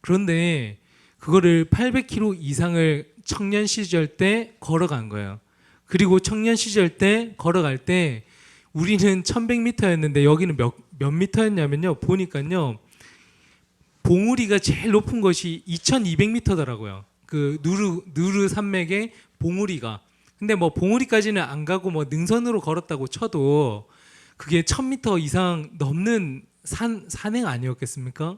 그런데 그거를 800km 이상을 청년 시절 때 걸어간 거예요. 그리고 청년 시절 때 걸어갈 때 우리는 1100m였는데 여기는 몇 미터였냐면요, 보니까요 봉우리가 제일 높은 것이 2200m더라고요. 그 누르 산맥의 봉우리가. 근데 뭐 봉우리까지는 안 가고 뭐 능선으로 걸었다고 쳐도 그게 1000m 이상 넘는 산행 아니었겠습니까?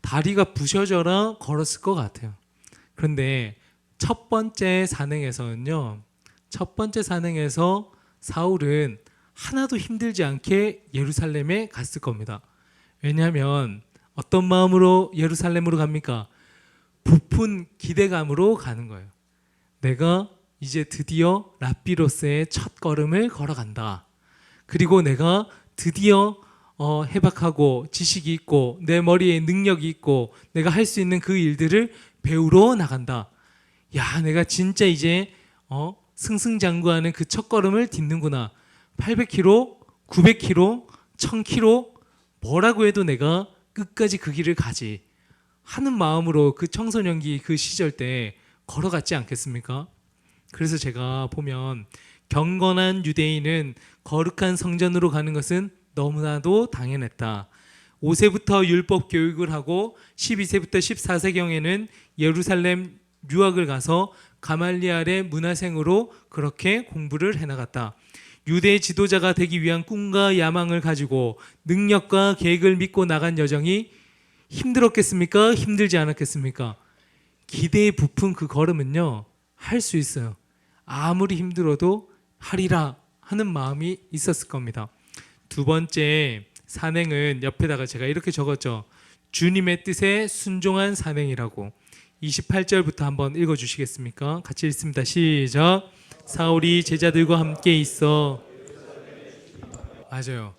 다리가 부셔져라 걸었을 것 같아요. 그런데 첫 번째 산행에서는요, 첫 번째 산행에서 사울은 하나도 힘들지 않게 예루살렘에 갔을 겁니다. 왜냐하면 어떤 마음으로 예루살렘으로 갑니까? 부푼 기대감으로 가는 거예요. 내가 이제 드디어 랍비로스의 첫 걸음을 걸어간다. 그리고 내가 드디어 해박하고 지식이 있고 내 머리에 능력이 있고 내가 할 수 있는 그 일들을 배우러 나간다. 야, 내가 진짜 이제 승승장구하는 그 첫 걸음을 딛는구나. 800km, 900km, 1000km 뭐라고 해도 내가 끝까지 그 길을 가지 하는 마음으로 그 청소년기 그 시절 때 걸어갔지 않겠습니까? 그래서 제가 보면 경건한 유대인은 거룩한 성전으로 가는 것은 너무나도 당연했다. 5세부터 율법 교육을 하고 12세부터 14세경에는 예루살렘 유학을 가서 가말리알의 문화생으로 그렇게 공부를 해나갔다. 유대 지도자가 되기 위한 꿈과 야망을 가지고 능력과 계획을 믿고 나간 여정이 힘들었겠습니까? 힘들지 않았겠습니까? 기대에 부푼 그 걸음은요, 할 수 있어요. 아무리 힘들어도 하리라 하는 마음이 있었을 겁니다. 두 번째 산행은 옆에다가 제가 이렇게 적었죠. 주님의 뜻에 순종한 산행이라고. 28절부터 한번 읽어주시겠습니까? 같이 읽습니다. 시작. 사울이 제자들과 함께 있어. 맞아요.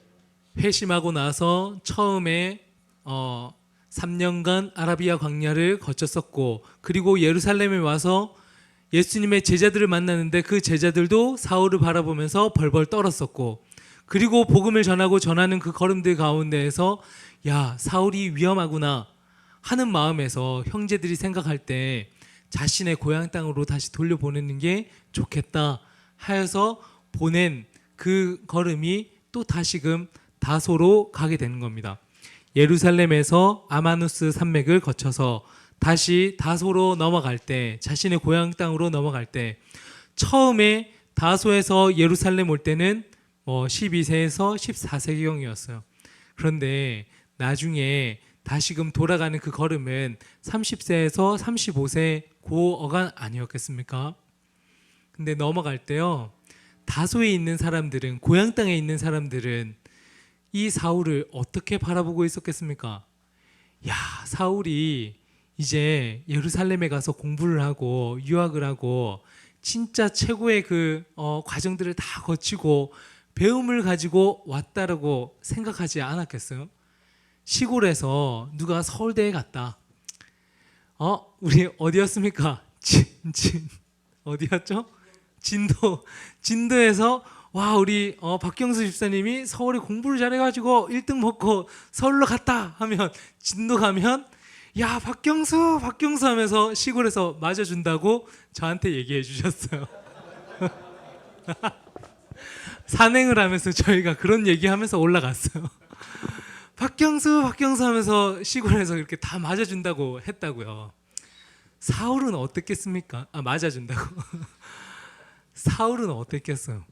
회심하고 나서 처음에 3년간 아라비아 광야를 거쳤었고, 그리고 예루살렘에 와서 예수님의 제자들을 만나는데 그 제자들도 사울을 바라보면서 벌벌 떨었었고, 그리고 복음을 전하고 전하는 그 걸음들 가운데에서 야, 사울이 위험하구나 하는 마음에서 형제들이 생각할 때 자신의 고향 땅으로 다시 돌려보내는 게 좋겠다 하여서 보낸 그 걸음이 또 다시금 다소로 가게 되는 겁니다. 예루살렘에서 아마누스 산맥을 거쳐서 다시 다소로 넘어갈 때, 자신의 고향 땅으로 넘어갈 때, 처음에 다소에서 예루살렘 올 때는 12세에서 14세경이었어요. 그런데 나중에 다시금 돌아가는 그 걸음은 30세에서 35세 고 어간 아니었겠습니까? 근데 넘어갈 때요, 다소에 있는 사람들은, 고향 땅에 있는 사람들은 이 사울을 어떻게 바라보고 있었겠습니까? 야, 사울이 이제 예루살렘에 가서 공부를 하고 유학을 하고 진짜 최고의 그 과정들을 다 거치고 배움을 가지고 왔다라고 생각하지 않았겠어요? 시골에서 누가 서울대에 갔다. 우리 어디였습니까? 어디였죠? 진도에서 와 우리 박경수 집사님이 서울에 공부를 잘해가지고 1등 먹고 서울로 갔다 하면 진도 가면 야 박경수 하면서 시골에서 맞아준다고 저한테 얘기해 주셨어요. 산행을 하면서 저희가 그런 얘기하면서 올라갔어요. 박경수 하면서 시골에서 이렇게 다 맞아준다고 했다고요. 사울은 어땠겠습니까? 맞아준다고. 사울은 어땠겠어요?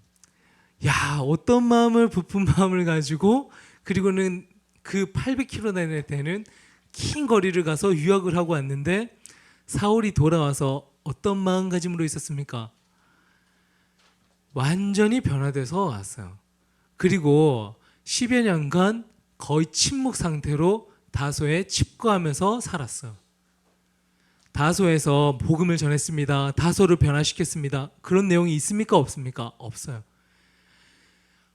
야 어떤 마음을 부푼 마음을 가지고 그리고는 그 800km 되는 긴 거리를 가서 유학을 하고 왔는데 사울이 돌아와서 어떤 마음가짐으로 있었습니까? 완전히 변화돼서 왔어요. 그리고 10여 년간 거의 침묵 상태로 다소에 칩거하면서 살았어요. 다소에서 복음을 전했습니다. 다소를 변화시켰습니다. 그런 내용이 있습니까? 없습니까? 없어요.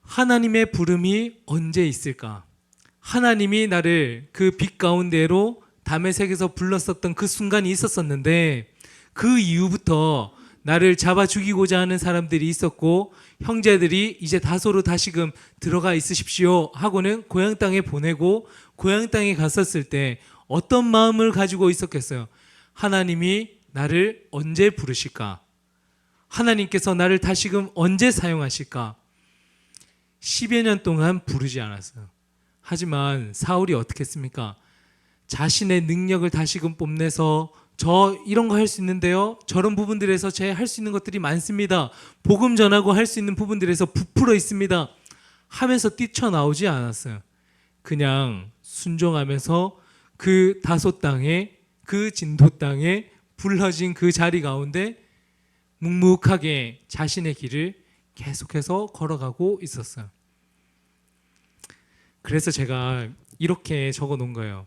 하나님의 부름이 언제 있을까? 하나님이 나를 그 빛 가운데로 다메섹에서 불렀었던 그 순간이 있었었는데 그 이후부터 나를 잡아 죽이고자 하는 사람들이 있었고 형제들이 이제 다소로 다시금 들어가 있으십시오 하고는 고향 땅에 보내고 고향 땅에 갔었을 때 어떤 마음을 가지고 있었겠어요? 하나님이 나를 언제 부르실까? 하나님께서 나를 다시금 언제 사용하실까? 10여 년 동안 부르지 않았어요. 하지만 사울이 어떻게 했습니까? 자신의 능력을 다시금 뽐내서 저 이런 거 할 수 있는데요. 저런 부분들에서 제 할 수 있는 것들이 많습니다. 복음 전하고 할 수 있는 부분들에서 부풀어 있습니다. 하면서 뛰쳐나오지 않았어요. 그냥 순종하면서 그 다소 땅에 그 진도 땅에 불러진 그 자리 가운데 묵묵하게 자신의 길을 계속해서 걸어가고 있었어요. 그래서 제가 이렇게 적어 놓은 거예요.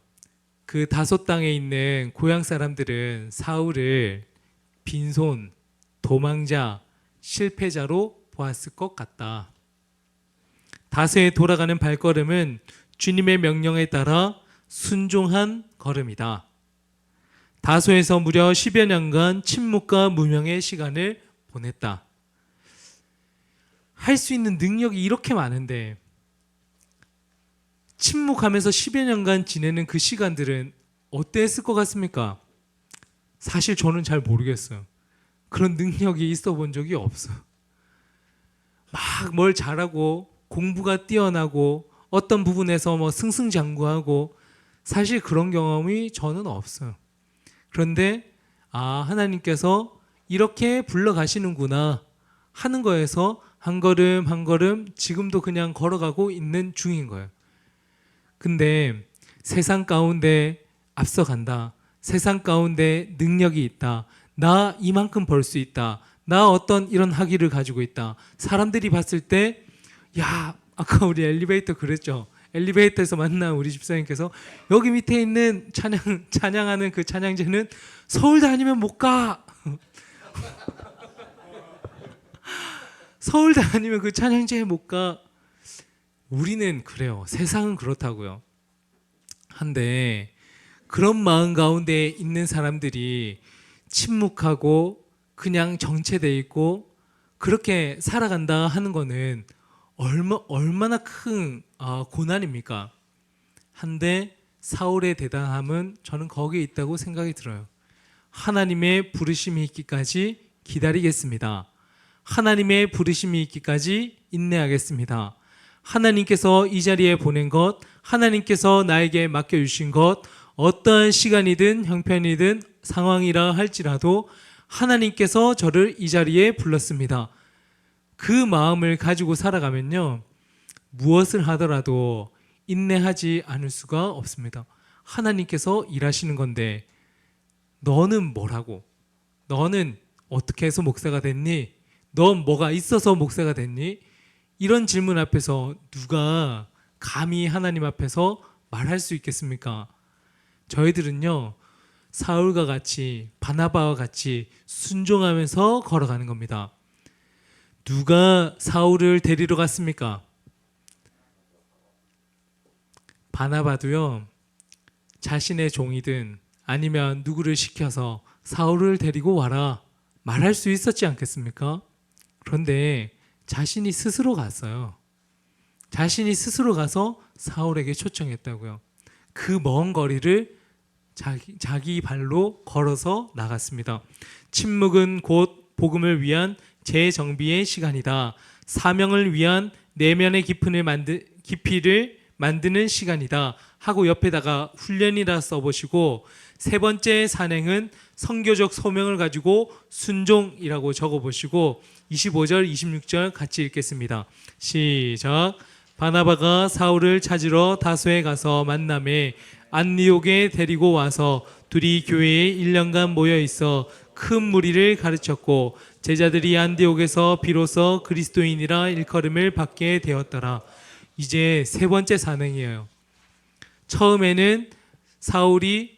그 다소 땅에 있는 고향 사람들은 사울을 빈손, 도망자, 실패자로 보았을 것 같다. 다소에 돌아가는 발걸음은 주님의 명령에 따라 순종한 걸음이다. 다소에서 무려 10여 년간 침묵과 무명의 시간을 보냈다. 할 수 있는 능력이 이렇게 많은데 침묵하면서 10여 년간 지내는 그 시간들은 어땠을 것 같습니까? 사실 저는 잘 모르겠어요. 그런 능력이 있어 본 적이 없어요. 막 뭘 잘하고 공부가 뛰어나고 어떤 부분에서 뭐 승승장구하고 사실 그런 경험이 저는 없어요. 그런데 하나님께서 이렇게 불러가시는구나 하는 거에서 한 걸음 한 걸음 지금도 그냥 걸어가고 있는 중인 거예요. 근데 세상 가운데 앞서간다. 세상 가운데 능력이 있다. 나 이만큼 벌 수 있다. 나 어떤 이런 학위를 가지고 있다. 사람들이 봤을 때 아까 우리 엘리베이터 그랬죠. 엘리베이터에서 만난 우리 집사님께서 여기 밑에 있는 찬양하는 그 찬양제는 서울대 아니면 못 가. 서울대 아니면 그 찬양제에 못 가. 우리는 그래요. 세상은 그렇다고요. 한데 그런 마음 가운데 있는 사람들이 침묵하고 그냥 정체돼 있고 그렇게 살아간다 하는 거는 얼마나 큰 고난입니까? 한데 사울의 대단함은 저는 거기에 있다고 생각이 들어요. 하나님의 부르심이 있기까지 기다리겠습니다. 하나님의 부르심이 있기까지 인내하겠습니다. 하나님께서 이 자리에 보낸 것, 하나님께서 나에게 맡겨주신 것, 어떠한 시간이든 형편이든 상황이라 할지라도 하나님께서 저를 이 자리에 불렀습니다. 그 마음을 가지고 살아가면요, 무엇을 하더라도 인내하지 않을 수가 없습니다. 하나님께서 일하시는 건데 너는 뭐라고? 너는 어떻게 해서 목사가 됐니? 넌 뭐가 있어서 목사가 됐니? 이런 질문 앞에서 누가 감히 하나님 앞에서 말할 수 있겠습니까? 저희들은요, 사울과 같이 바나바와 같이 순종하면서 걸어가는 겁니다. 누가 사울을 데리러 갔습니까? 바나바도요. 자신의 종이든 아니면 누구를 시켜서 사울을 데리고 와라 말할 수 있었지 않겠습니까? 그런데 자신이 스스로 갔어요. 자신이 스스로 가서 사울에게 초청했다고요. 그 먼 거리를 자기 발로 걸어서 나갔습니다. 침묵은 곧 복음을 위한 재정비의 시간이다. 사명을 위한 내면의 깊이를 만드는 시간이다 하고 옆에다가 훈련이라 써보시고, 세 번째 산행은 선교적 소명을 가지고 순종이라고 적어보시고 25절 26절 같이 읽겠습니다. 시작. 바나바가 사울을 찾으러 다소에 가서 만남에 안디옥에 데리고 와서 둘이 교회에 1년간 모여 있어 큰 무리를 가르쳤고, 제자들이 안디옥에서 비로소 그리스도인이라 일컬음을 받게 되었더라. 이제 세 번째 산행이에요. 처음에는 사울이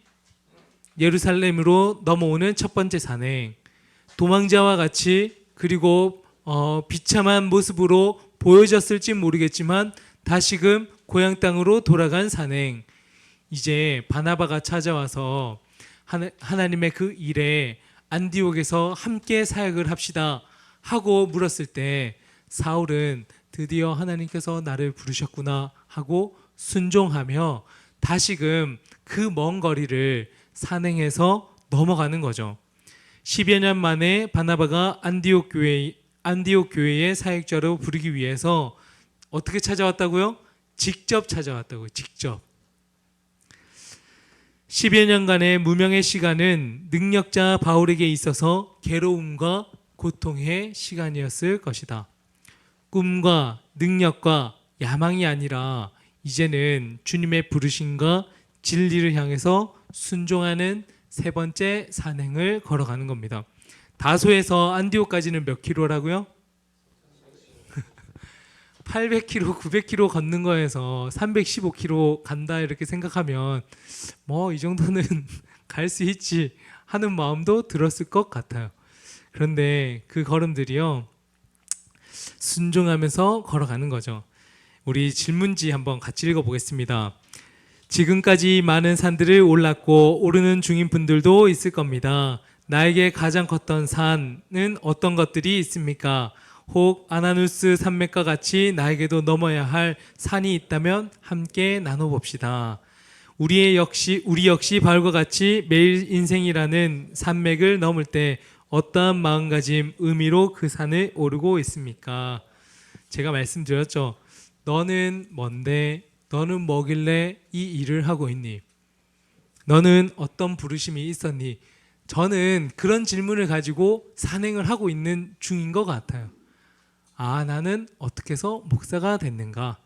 예루살렘으로 넘어오는 첫 번째 산행, 도망자와 같이 그리고 비참한 모습으로 보여졌을지 모르겠지만 다시금 고향 땅으로 돌아간 산행. 이제 바나바가 찾아와서 하나님의 그 일에 안디옥에서 함께 사역을 합시다 하고 물었을 때 사울은 드디어 하나님께서 나를 부르셨구나 하고 순종하며 다시금 그 먼 거리를 산행해서 넘어가는 거죠. 10여 년 만에 바나바가 안디옥 교회의 사역자로 부르기 위해서 어떻게 찾아왔다고요? 직접 찾아왔다고요. 직접. 10여 년간의 무명의 시간은 능력자 바울에게 있어서 괴로움과 고통의 시간이었을 것이다. 꿈과 능력과 야망이 아니라 이제는 주님의 부르심과 진리를 향해서 순종하는 세 번째 산행을 걸어가는 겁니다. 다소에서 안디옥까지는 몇 킬로라고요? 800km, 900km 걷는 거에서 315km 간다 이렇게 생각하면 뭐 이 정도는 갈 수 있지 하는 마음도 들었을 것 같아요. 그런데 그 걸음들이요, 순종하면서 걸어가는 거죠. 우리 질문지 한번 같이 읽어보겠습니다. 지금까지 많은 산들을 올랐고 오르는 중인 분들도 있을 겁니다. 나에게 가장 컸던 산은 어떤 것들이 있습니까? 혹 아나누스 산맥과 같이 나에게도 넘어야 할 산이 있다면 함께 나눠봅시다. 우리 역시 바울과 같이 매일 인생이라는 산맥을 넘을 때 어떠한 마음가짐, 의미로 그 산을 오르고 있습니까? 제가 말씀드렸죠. 너는 뭔데? 너는 뭐길래 이 일을 하고 있니? 너는 어떤 부르심이 있었니? 저는 그런 질문을 가지고 산행을 하고 있는 중인 것 같아요. 아, 나는 어떻게 해서 목사가 됐는가?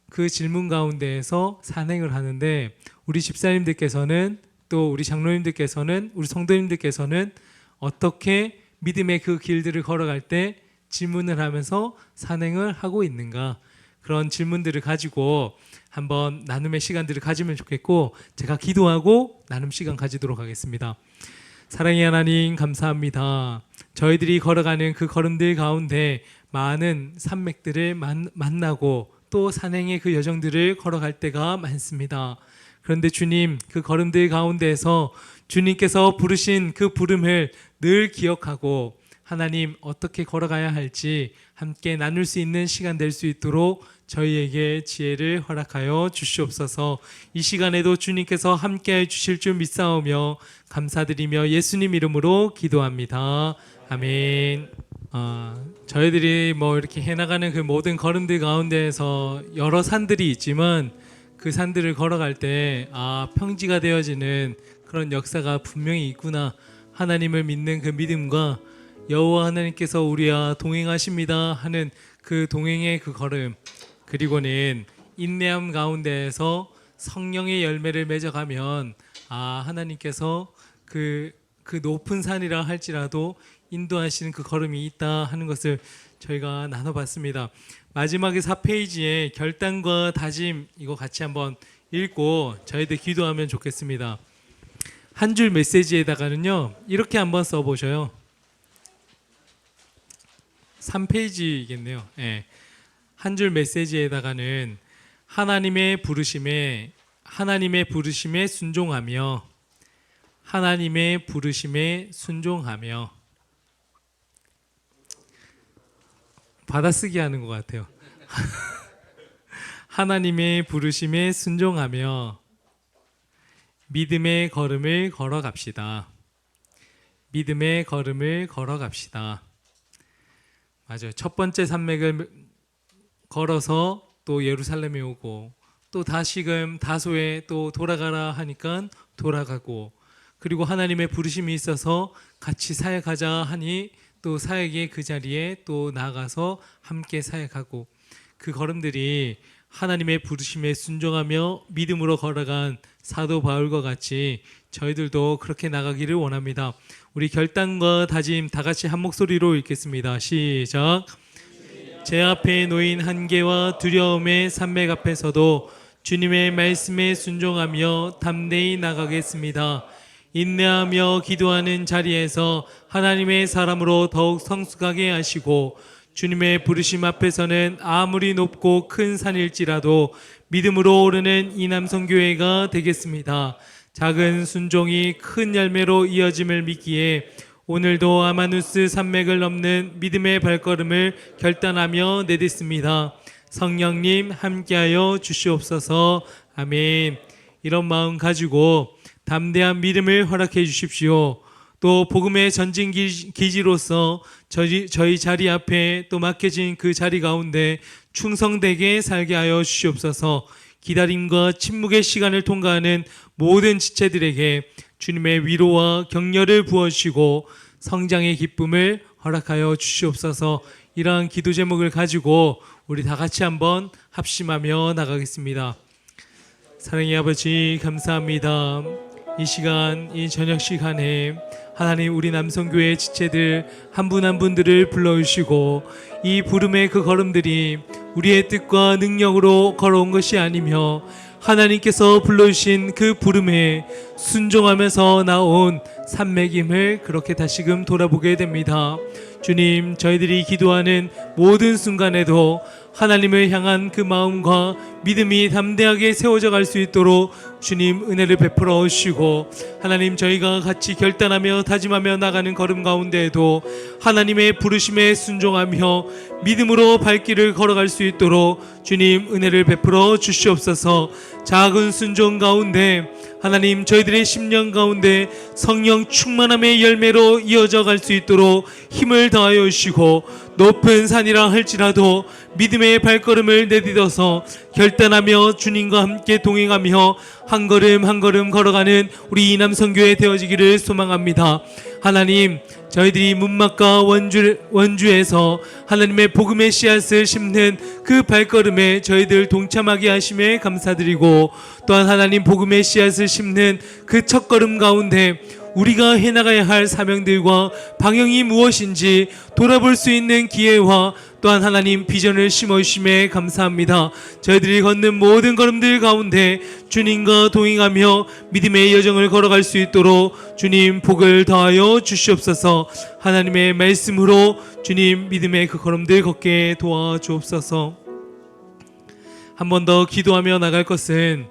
그 질문 가운데에서 산행을 하는데, 우리 집사님들께서는, 또 우리 장로님들께서는, 우리 성도님들께서는 어떻게 믿음의 그 길들을 걸어갈 때 질문을 하면서 산행을 하고 있는가? 그런 질문들을 가지고 한번 나눔의 시간들을 가지면 좋겠고, 제가 기도하고 나눔 시간 가지도록 하겠습니다. 사랑의 하나님, 감사합니다. 저희들이 걸어가는 그 걸음들 가운데 많은 산맥들을 만나고 또 산행의 그 여정들을 걸어갈 때가 많습니다. 그런데 주님, 그 걸음들 가운데에서 주님께서 부르신 그 부름을 늘 기억하고 하나님 어떻게 걸어가야 할지 함께 나눌 수 있는 시간 될 수 있도록 저희에게 지혜를 허락하여 주시옵소서. 이 시간에도 주님께서 함께해 주실 줄 믿사오며 감사드리며 예수님 이름으로 기도합니다. 아멘. 저희들이 뭐 이렇게 해나가는 그 모든 걸음들 가운데에서 여러 산들이 있지만 그 산들을 걸어갈 때 평지가 되어지는 그런 역사가 분명히 있구나. 하나님을 믿는 그 믿음과 여호와 하나님께서 우리와 동행하십니다 하는 그 동행의 그 걸음, 그리고는 인내함 가운데에서 성령의 열매를 맺어가면 하나님께서 그 높은 산이라 할지라도 인도하시는 그 걸음이 있다 하는 것을 저희가 나눠봤습니다. 마지막에 4페이지에 결단과 다짐, 이거 같이 한번 읽고 저희들 기도하면 좋겠습니다. 한 줄 메시지에다가는요 이렇게 한번 써보셔요. 3페이지겠네요. 예. 한 줄 메시지에다가는 하나님의 부르심에 순종하며 하나님의 부르심에 순종하며 받아쓰기 하는 것 같아요. 하나님의 부르심에 순종하며 믿음의 걸음을 걸어갑시다. 믿음의 걸음을 걸어갑시다. 맞아요. 첫 번째 산맥을 걸어서 또 예루살렘에 오고 또 다시금 다소에 또 돌아가라 하니까 돌아가고 그리고 하나님의 부르심이 있어서 같이 사역하자 하니 또 사역의 그 자리에 또 나아가서 함께 사역하고 그 걸음들이 하나님의 부르심에 순종하며 믿음으로 걸어간 사도 바울과 같이 저희들도 그렇게 나가기를 원합니다. 우리 결단과 다짐 다 같이 한 목소리로 읽겠습니다. 시작. 제 앞에 놓인 한계와 두려움의 산맥 앞에서도 주님의 말씀에 순종하며 담대히 나가겠습니다. 인내하며 기도하는 자리에서 하나님의 사람으로 더욱 성숙하게 하시고 주님의 부르심 앞에서는 아무리 높고 큰 산일지라도 믿음으로 오르는 이남성교회가 되겠습니다. 작은 순종이 큰 열매로 이어짐을 믿기에 오늘도 아마누스 산맥을 넘는 믿음의 발걸음을 결단하며 내딛습니다. 성령님 함께하여 주시옵소서. 아멘. 이런 마음 가지고 담대한 믿음을 허락해 주십시오. 또 복음의 전진 기지로서 저희 자리 앞에 또 맡겨진 그 자리 가운데 충성되게 살게 하여 주시옵소서. 기다림과 침묵의 시간을 통과하는 모든 지체들에게 주님의 위로와 격려를 부어주시고 성장의 기쁨을 허락하여 주시옵소서. 이러한 기도 제목을 가지고 우리 다 같이 한번 합심하며 나가겠습니다. 사랑의 아버지 감사합니다. 이 시간 이 저녁 시간에 하나님 우리 남성교회 지체들 한 분 한 분들을 불러주시고 이 부름의 그 걸음들이 우리의 뜻과 능력으로 걸어온 것이 아니며 하나님께서 불러주신 그 부름에 순종하면서 나온 산맥임을 그렇게 다시금 돌아보게 됩니다. 주님, 저희들이 기도하는 모든 순간에도 하나님을 향한 그 마음과 믿음이 담대하게 세워져 갈 수 있도록 주님 은혜를 베풀어 주시고, 하나님 저희가 같이 결단하며 다짐하며 나가는 걸음 가운데에도 하나님의 부르심에 순종하며 믿음으로 발길을 걸어갈 수 있도록 주님 은혜를 베풀어 주시옵소서. 작은 순종 가운데 하나님 저희들의 심령 가운데 성령 충만함의 열매로 이어져 갈 수 있도록 힘을 더하여 주시고, 높은 산이라 할지라도 믿음의 발걸음을 내딛어서 결단하며 주님과 함께 동행하며 한 걸음 한 걸음 걸어가는 우리 이남성교회 되어지기를 소망합니다. 하나님, 저희들이 문막과 원주에서 하나님의 복음의 씨앗을 심는 그 발걸음에 저희들 동참하게 하심에 감사드리고, 또한 하나님 복음의 씨앗을 심는 그 첫걸음 가운데 우리가 해나가야 할 사명들과 방향이 무엇인지 돌아볼 수 있는 기회와 또한 하나님 비전을 심어주심에 감사합니다. 저희들이 걷는 모든 걸음들 가운데 주님과 동행하며 믿음의 여정을 걸어갈 수 있도록 주님 복을 더하여 주시옵소서. 하나님의 말씀으로 주님 믿음의 그 걸음들 걷게 도와주옵소서. 한 번 더 기도하며 나갈 것은,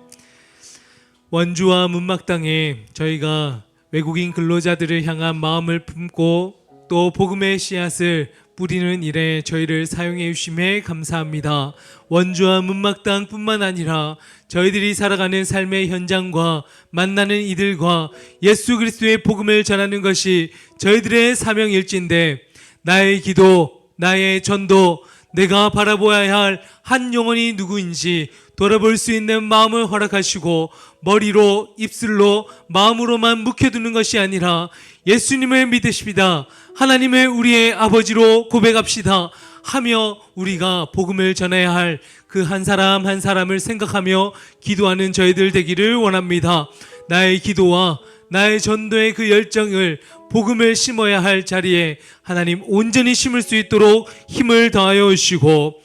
원주와 문막 땅에 저희가 외국인 근로자들을 향한 마음을 품고 또 복음의 씨앗을 뿌리는 일에 저희를 사용해 주심에 감사합니다. 원주와 문막 땅뿐만 아니라 저희들이 살아가는 삶의 현장과 만나는 이들과 예수 그리스도의 복음을 전하는 것이 저희들의 사명일진데, 나의 기도, 나의 전도, 내가 바라보아야 할 한 영혼이 누구인지 돌아볼 수 있는 마음을 허락하시고, 머리로 입술로 마음으로만 묵혀두는 것이 아니라 예수님을 믿으십니다, 하나님을 우리의 아버지로 고백합시다 하며 우리가 복음을 전해야 할 그 한 사람 한 사람을 생각하며 기도하는 저희들 되기를 원합니다. 나의 기도와 나의 전도의 그 열정을 복음을 심어야 할 자리에 하나님 온전히 심을 수 있도록 힘을 더하여 주시고,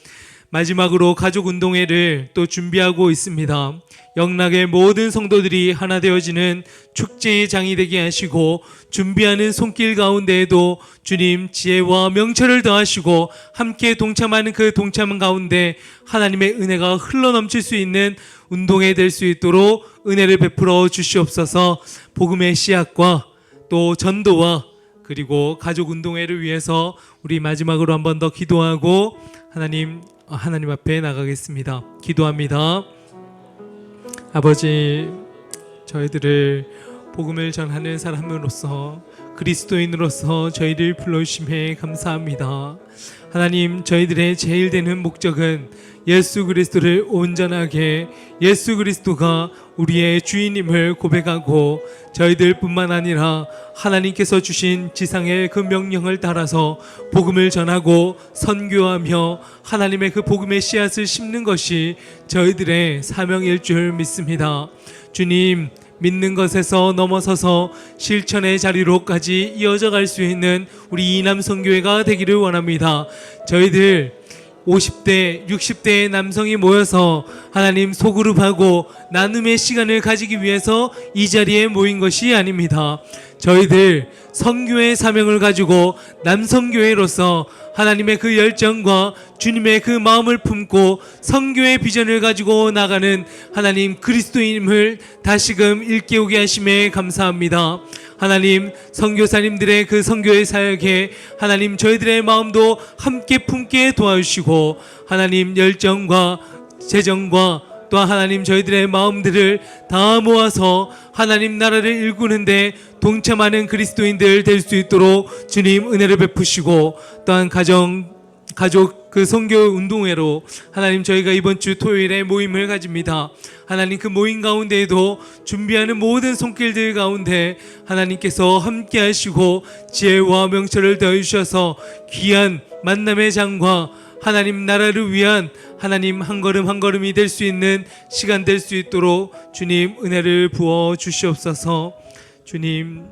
마지막으로 가족 운동회를 또 준비하고 있습니다. 영락의 모든 성도들이 하나 되어지는 축제의 장이 되게 하시고 준비하는 손길 가운데에도 주님 지혜와 명철을 더하시고 함께 동참하는 그 동참 가운데 하나님의 은혜가 흘러넘칠 수 있는 운동회 될 수 있도록 은혜를 베풀어 주시옵소서. 복음의 씨앗과 또 전도와 그리고 가족 운동회를 위해서 우리 마지막으로 한 번 더 기도하고 하나님 앞에 나가겠습니다. 기도합니다. 아버지, 저희들을 복음을 전하는 사람으로서 그리스도인으로서 저희를 불러주심에 감사합니다. 하나님, 저희들의 제일 되는 목적은 예수 그리스도를 온전하게, 예수 그리스도가 우리의 주인임을 고백하고 저희들뿐만 아니라 하나님께서 주신 지상의 그 명령을 따라서 복음을 전하고 선교하며 하나님의 그 복음의 씨앗을 심는 것이 저희들의 사명일 줄 믿습니다. 주님, 믿는 것에서 넘어서서 실천의 자리로까지 이어져 갈 수 있는 우리 이남선교회가 되기를 원합니다. 저희들 50대, 60대의 남성이 모여서 하나님 소그룹하고 나눔의 시간을 가지기 위해서 이 자리에 모인 것이 아닙니다. 저희들 선교의 사명을 가지고 남성교회로서 하나님의 그 열정과 주님의 그 마음을 품고 선교의 비전을 가지고 나가는 하나님 그리스도인임을 다시금 일깨우게 하심에 감사합니다. 하나님, 선교사님들의 그 선교의 사역에 하나님 저희들의 마음도 함께 품게 도와주시고 하나님 열정과 재정과 또 하나님 저희들의 마음들을 다 모아서 하나님 나라를 일구는데 동참하는 그리스도인들 될 수 있도록 주님 은혜를 베푸시고 또한 가족 그 선교 운동회로 하나님 저희가 이번 주 토요일에 모임을 가집니다. 하나님 그 모임 가운데에도 준비하는 모든 손길들 가운데 하나님께서 함께 하시고 지혜와 명철을 더해 주셔서 귀한 만남의 장과 하나님 나라를 위한 하나님 한 걸음 한 걸음이 될 수 있는 시간 될 수 있도록 주님 은혜를 부어 주시옵소서. 주님,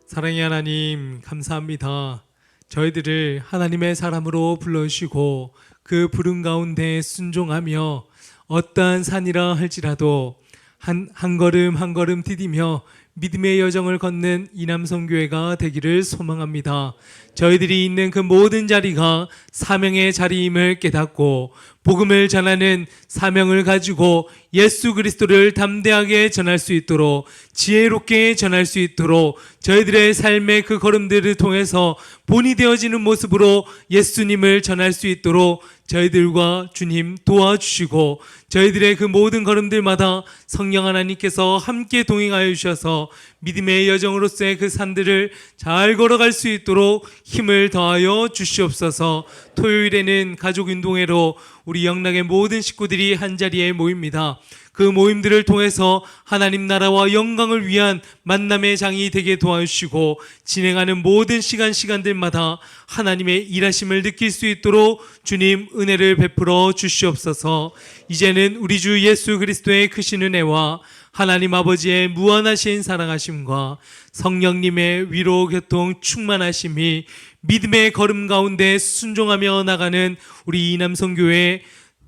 사랑의 하나님 감사합니다. 저희들을 하나님의 사람으로 불러주시고 그 부름 가운데 순종하며 어떠한 산이라 할지라도 한 걸음 한 걸음 디디며 믿음의 여정을 걷는 이남선교회가 되기를 소망합니다. 저희들이 있는 그 모든 자리가 사명의 자리임을 깨닫고 복음을 전하는 사명을 가지고 예수 그리스도를 담대하게 전할 수 있도록 지혜롭게 전할 수 있도록 저희들의 삶의 그 걸음들을 통해서 본이 되어지는 모습으로 예수님을 전할 수 있도록 저희들과 주님 도와주시고 저희들의 그 모든 걸음들마다 성령 하나님께서 함께 동행하여 주셔서 믿음의 여정으로서의 그 산들을 잘 걸어갈 수 있도록 힘을 더하여 주시옵소서. 토요일에는 가족 운동회로 우리 영락의 모든 식구들이 한자리에 모입니다. 그 모임들을 통해서 하나님 나라와 영광을 위한 만남의 장이 되게 도와주시고 진행하는 모든 시간들마다 하나님의 일하심을 느낄 수 있도록 주님 은혜를 베풀어 주시옵소서. 이제는 우리 주 예수 그리스도의 크신 은혜와 하나님 아버지의 무한하신 사랑하심과 성령님의 위로 교통 충만하심이 믿음의 걸음 가운데 순종하며 나가는 우리 이남선교회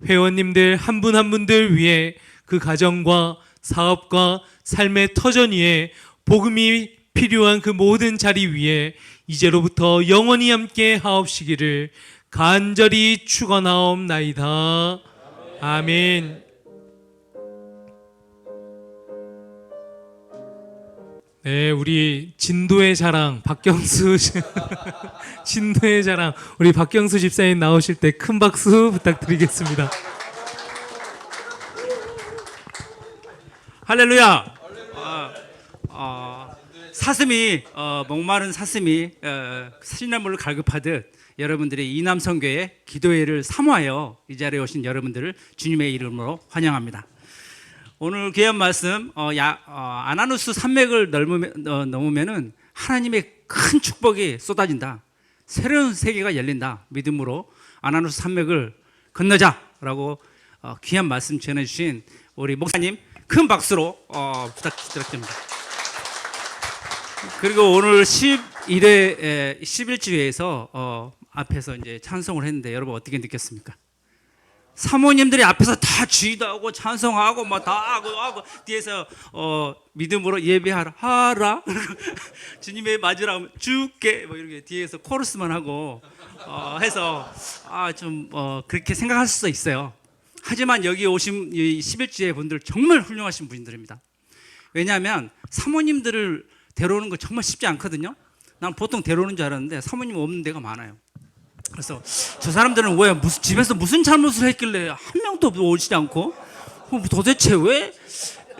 회원님들 한 분 한 분들 위해 그 가정과 사업과 삶의 터전 위에 복음이 필요한 그 모든 자리 위에 이제로부터 영원히 함께 하옵시기를 간절히 축원하옵나이다. 아멘. 네, 우리 진도의 자랑 박경수 진도의 자랑 우리 박경수 집사님 나오실 때 큰 박수 부탁드리겠습니다. 할렐루야. 사슴이 목마른 사슴이 신나물을 갈급하듯 여러분들이 이남선교회 기도회를 사모하여 이 자리에 오신 여러분들을 주님의 이름으로 환영합니다. 오늘 귀한 말씀 아나누스 산맥을 넘으면은 하나님의 큰 축복이 쏟아진다. 새로운 세계가 열린다. 믿음으로 아나누스 산맥을 건너자라고 귀한 말씀 전해주신 우리 목사님 큰 박수로 부탁드립니다. 그리고 오늘 11주에서 앞에서 이제 찬송을 했는데 여러분 어떻게 느꼈습니까? 사모님들이 앞에서 다 주의도 찬송하고 뭐 다 하고 뒤에서 믿음으로 예배하라 하라 주님의 맞으라 주께 뭐 이렇게 뒤에서 코러스만 하고 해서 좀 그렇게 생각할 수도 있어요. 하지만 여기 오신 이 11주의 분들 정말 훌륭하신 분들입니다. 왜냐하면 사모님들을 데려오는 거 정말 쉽지 않거든요. 난 보통 데려오는 줄 알았는데 사모님 없는 데가 많아요. 그래서 저 사람들은 왜 집에서 무슨 잘못을 했길래 한 명도 오지 않고 도대체 왜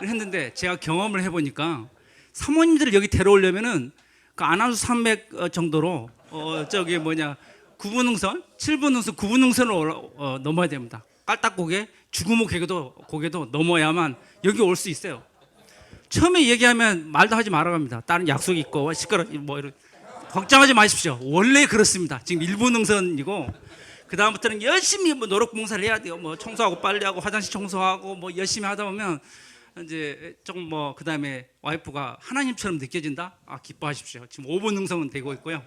했는데 제가 경험을 해보니까 사모님들을 여기 데려오려면은 그 아나운서 산맥 정도로 저기 뭐냐 9분응선, 7분응선, 9분응선을 넘어야 됩니다. 깔딱고개, 주구모 고개도 넘어야만 여기 올 수 있어요. 처음에 얘기하면 말도 하지 말아갑니다. 다른 약속이 있고 시끄러 뭐 이런. 걱정하지 마십시오. 원래 그렇습니다. 지금 1분 능선이고 그 다음부터는 열심히 뭐 노력 봉사를 해야 돼요. 뭐 청소하고 빨래하고 화장실 청소하고 뭐 열심히 하다 보면 이제 조금 뭐 그 다음에 와이프가 하나님처럼 느껴진다. 기뻐하십시오. 지금 5분 능선은 되고 있고요.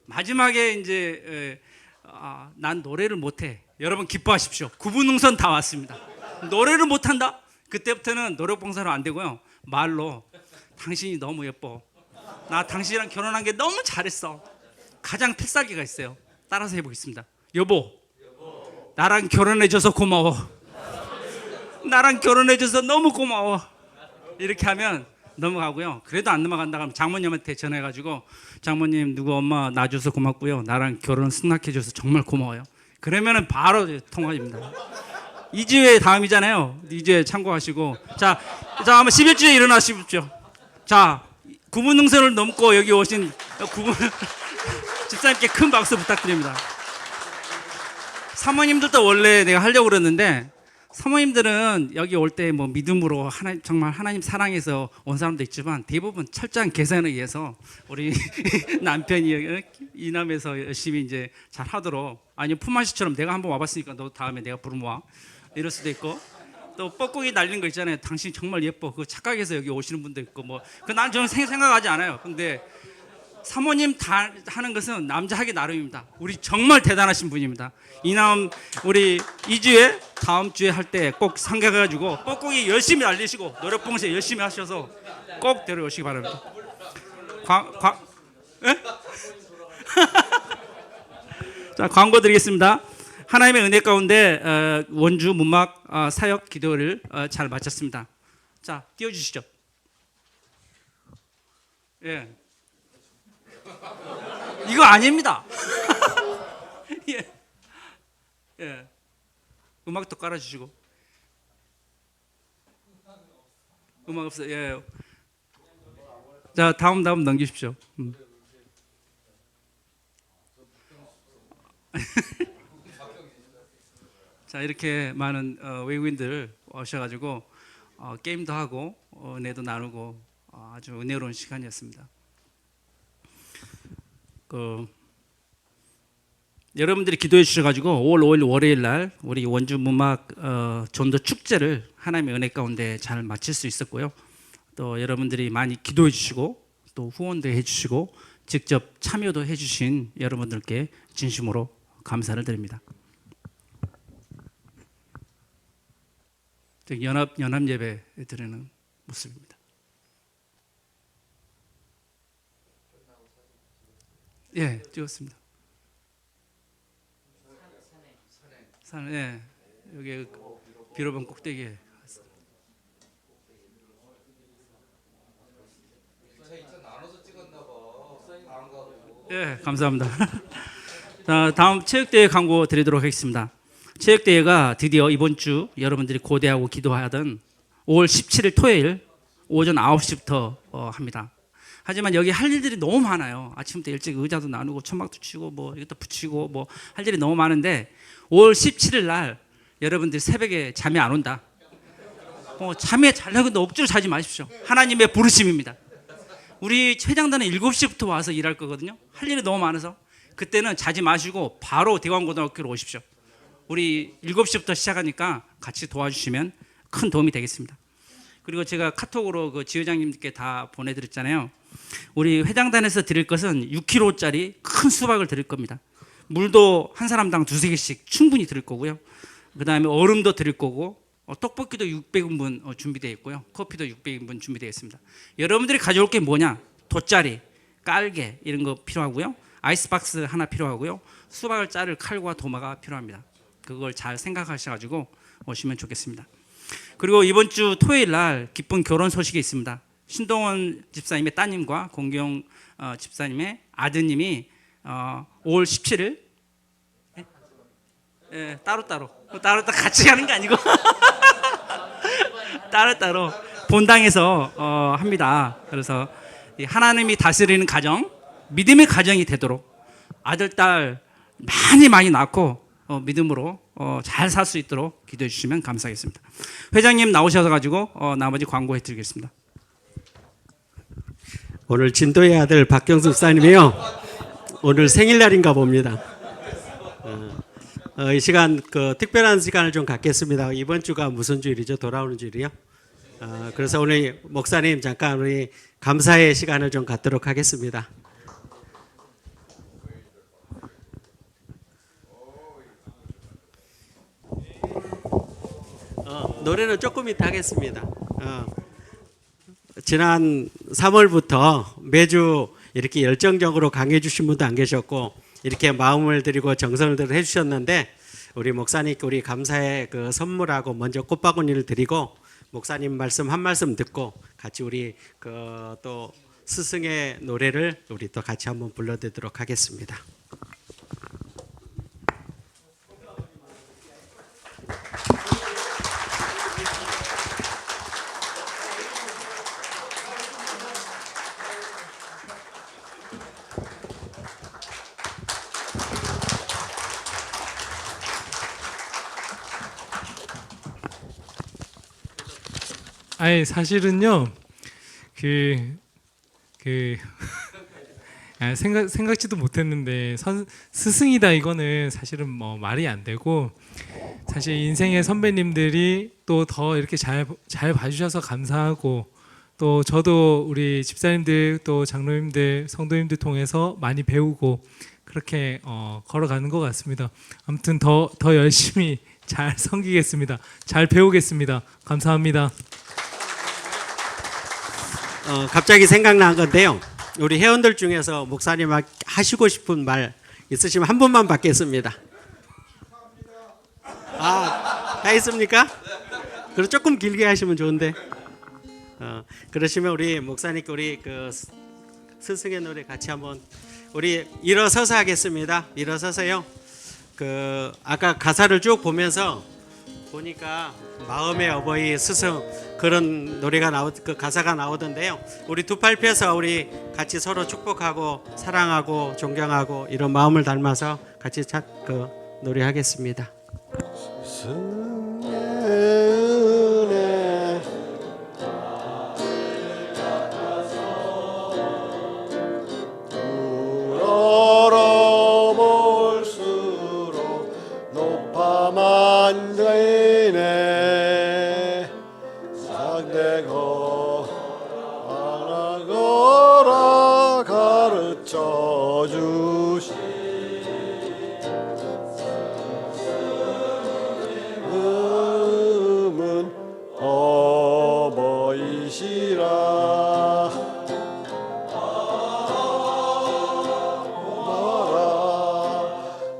마지막에 이제 난 노래를 못해. 여러분 기뻐하십시오. 9분 능선 다 왔습니다. 노래를 못한다. 그때부터는 노력 봉사로 안 되고요. 말로 당신이 너무 예뻐. 나 당신이랑 결혼한 게 너무 잘했어. 가장 필살기가 있어요. 따라서 해보겠습니다. 여보, 나랑 결혼해줘서 고마워. 나랑 결혼해줘서 너무 고마워. 이렇게 하면 넘어가고요. 그래도 안 넘어간다 하면 장모님한테 전해가지고 장모님 누구 엄마 낳아줘서 고맙고요. 나랑 결혼 승낙해줘서 정말 고마워요. 그러면은 바로 통화입니다. 2주에 다음이잖아요. 2주에 참고하시고 자 한번 11주에 일어나십시오. 자 9분 능선을 넘고 여기 오신 9분 집사님께 큰 박수 부탁드립니다. 사모님들도 원래 내가 하려고 그랬는데 사모님들은 여기 올 때 뭐 믿음으로 정말 하나님 사랑해서 온 사람도 있지만 대부분 철저한 계산에 의해서 우리 남편이 이남에서 열심히 이제 잘 하도록 아니 품앗이처럼 내가 한번 와봤으니까 너 다음에 내가 부르면 와 이럴 수도 있고 또 뻐꾸기 날린 거 있잖아요. 당신 정말 예뻐. 그거 착각해서 여기 오시는 분도 있고 뭐 난 저는 생각하지 않아요. 근데 사모님 다 하는 것은 남자 하기 나름입니다. 우리 정말 대단하신 분입니다. 이남 우리 2주에 다음 주에 할 때 꼭 상가가지고 뻐꾸기 열심히 날리시고 노력 봉사 열심히 하셔서 꼭 데려오시기 바랍니다. 자 광고 드리겠습니다. 하나님의 은혜 가운데 원주 문막 사역 기도를 잘 마쳤습니다. 자 띄워주시죠. 예, 이거 아닙니다. 예, 예, 음악도 깔아주시고 음악 없어요. 예, 자 다음 넘기십시오. 자 이렇게 많은 외국인들 오셔가지고 게임도 하고 은혜도 나누고 아주 은혜로운 시간이었습니다. 여러분들이 기도해 주셔가지고 5월 5일 월요일 날 우리 원주 문막 전도 축제를 하나님의 은혜 가운데 잘 마칠 수 있었고요. 또 여러분들이 많이 기도해 주시고 또 후원도 해주시고 직접 참여도 해주신 여러분들께 진심으로 감사를 드립니다. 연합 예배 드리는 모습입니다. 예, 찍었습니다. 산, 예, 여기 비로봉 꼭대기에. 예, 감사합니다. 자, 다음 체육대회 광고 드리도록 하겠습니다. 체육대회가 드디어 이번 주 여러분들이 고대하고 기도하던 5월 17일 토요일 오전 9시부터 합니다. 하지만 여기 할 일들이 너무 많아요. 아침부터 일찍 의자도 나누고 천막도 치고 뭐 이것도 붙이고 뭐 할 일이 너무 많은데 5월 17일 날 여러분들 새벽에 잠이 안 온다. 잠에 자려고 억지로 자지 마십시오. 하나님의 부르심입니다. 우리 회장단은 7시부터 와서 일할 거거든요. 할 일이 너무 많아서 그때는 자지 마시고 바로 대광고등학교로 오십시오. 우리 7시부터 시작하니까 같이 도와주시면 큰 도움이 되겠습니다. 그리고 제가 카톡으로 그 지회장님께 다 보내드렸잖아요. 우리 회장단에서 드릴 것은 6kg짜리 큰 수박을 드릴 겁니다. 물도 한 사람당 2-3개씩 충분히 드릴 거고요. 그 다음에 얼음도 드릴 거고 떡볶이도 600인분 준비되어 있고요. 커피도 600인분 준비되어 있습니다. 여러분들이 가져올 게 뭐냐? 돗자리, 깔개 이런 거 필요하고요. 아이스박스 하나 필요하고요. 수박을 자를 칼과 도마가 필요합니다. 그걸 잘 생각하셔가지고 오시면 좋겠습니다. 그리고 이번 주 토요일 날 기쁜 결혼 소식이 있습니다. 신동원 집사님의 따님과 공경 집사님의 아드님이 5월 17일 따로따로 같이 하는 게 아니고 따로따로 본당에서 합니다. 그래서 하나님이 다스리는 가정, 믿음의 가정이 되도록 아들, 딸 많이 낳고 믿음으로 잘 살 수 있도록 기도해 주시면 감사하겠습니다. 회장님 나오셔서 가지고 나머지 광고해 드리겠습니다. 오늘 진도의 아들 박경수 집사님이요. 오늘 생일날인가 봅니다. 이 시간 특별한 시간을 좀 갖겠습니다. 이번 주가 무슨 주일이죠? 돌아오는 주일이요. 그래서 오늘 목사님 잠깐 우리 감사의 시간을 좀 갖도록 하겠습니다. 노래는 조금 이따 하겠습니다. 지난 3월부터 매주 이렇게 열정적으로 강해 주신 분도 안 계셨고 이렇게 마음을 드리고 정성을 들여 해주셨는데 우리 목사님께 우리 감사의 그 선물하고 먼저 꽃바구니를 드리고 목사님 말씀 한 말씀 듣고 같이 우리 또 스승의 노래를 우리 또 같이 한번 불러드리도록 하겠습니다. 아니 사실은요 생각지도 못했는데 스승이다 이거는 사실은 뭐 말이 안 되고 사실 인생의 선배님들이 또 더 이렇게 잘 봐주셔서 감사하고 또 저도 우리 집사님들 또 장로님들 성도님들 통해서 많이 배우고 그렇게 걸어가는 것 같습니다. 아무튼 더 열심히 잘 섬기겠습니다. 잘 배우겠습니다. 감사합니다. 갑자기 생각난 건데요. 우리 회원들 중에서 목사님 하시고 싶은 말 있으시면 한 분만 받겠습니다. 다 있습니까? 그럼 조금 길게 하시면 좋은데. 그러시면 우리 목사님께 우리 그 스승의 노래 같이 한번 우리 일어서서 하겠습니다. 일어서서요. 아까 가사를 쭉 보면서 보니까 마음의 어버이 스승 그런 노래가 그 가사가 나오던데요. 우리 두 팔 펴서 우리 같이 서로 축복하고 사랑하고 존경하고 이런 마음을 담아서 같이 노래하겠습니다. 스승의 은혜 우러러 볼수록 높아만 되네 상대고 하나거라 가르쳐 주시 음은 어버이시라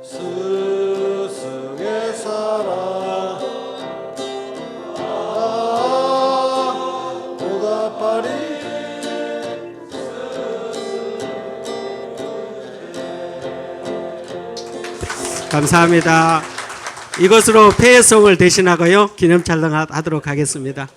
스승의 사랑 보답하리 감사합니다. 이것으로 폐회송을 대신하고요 기념 촬영하도록 하겠습니다.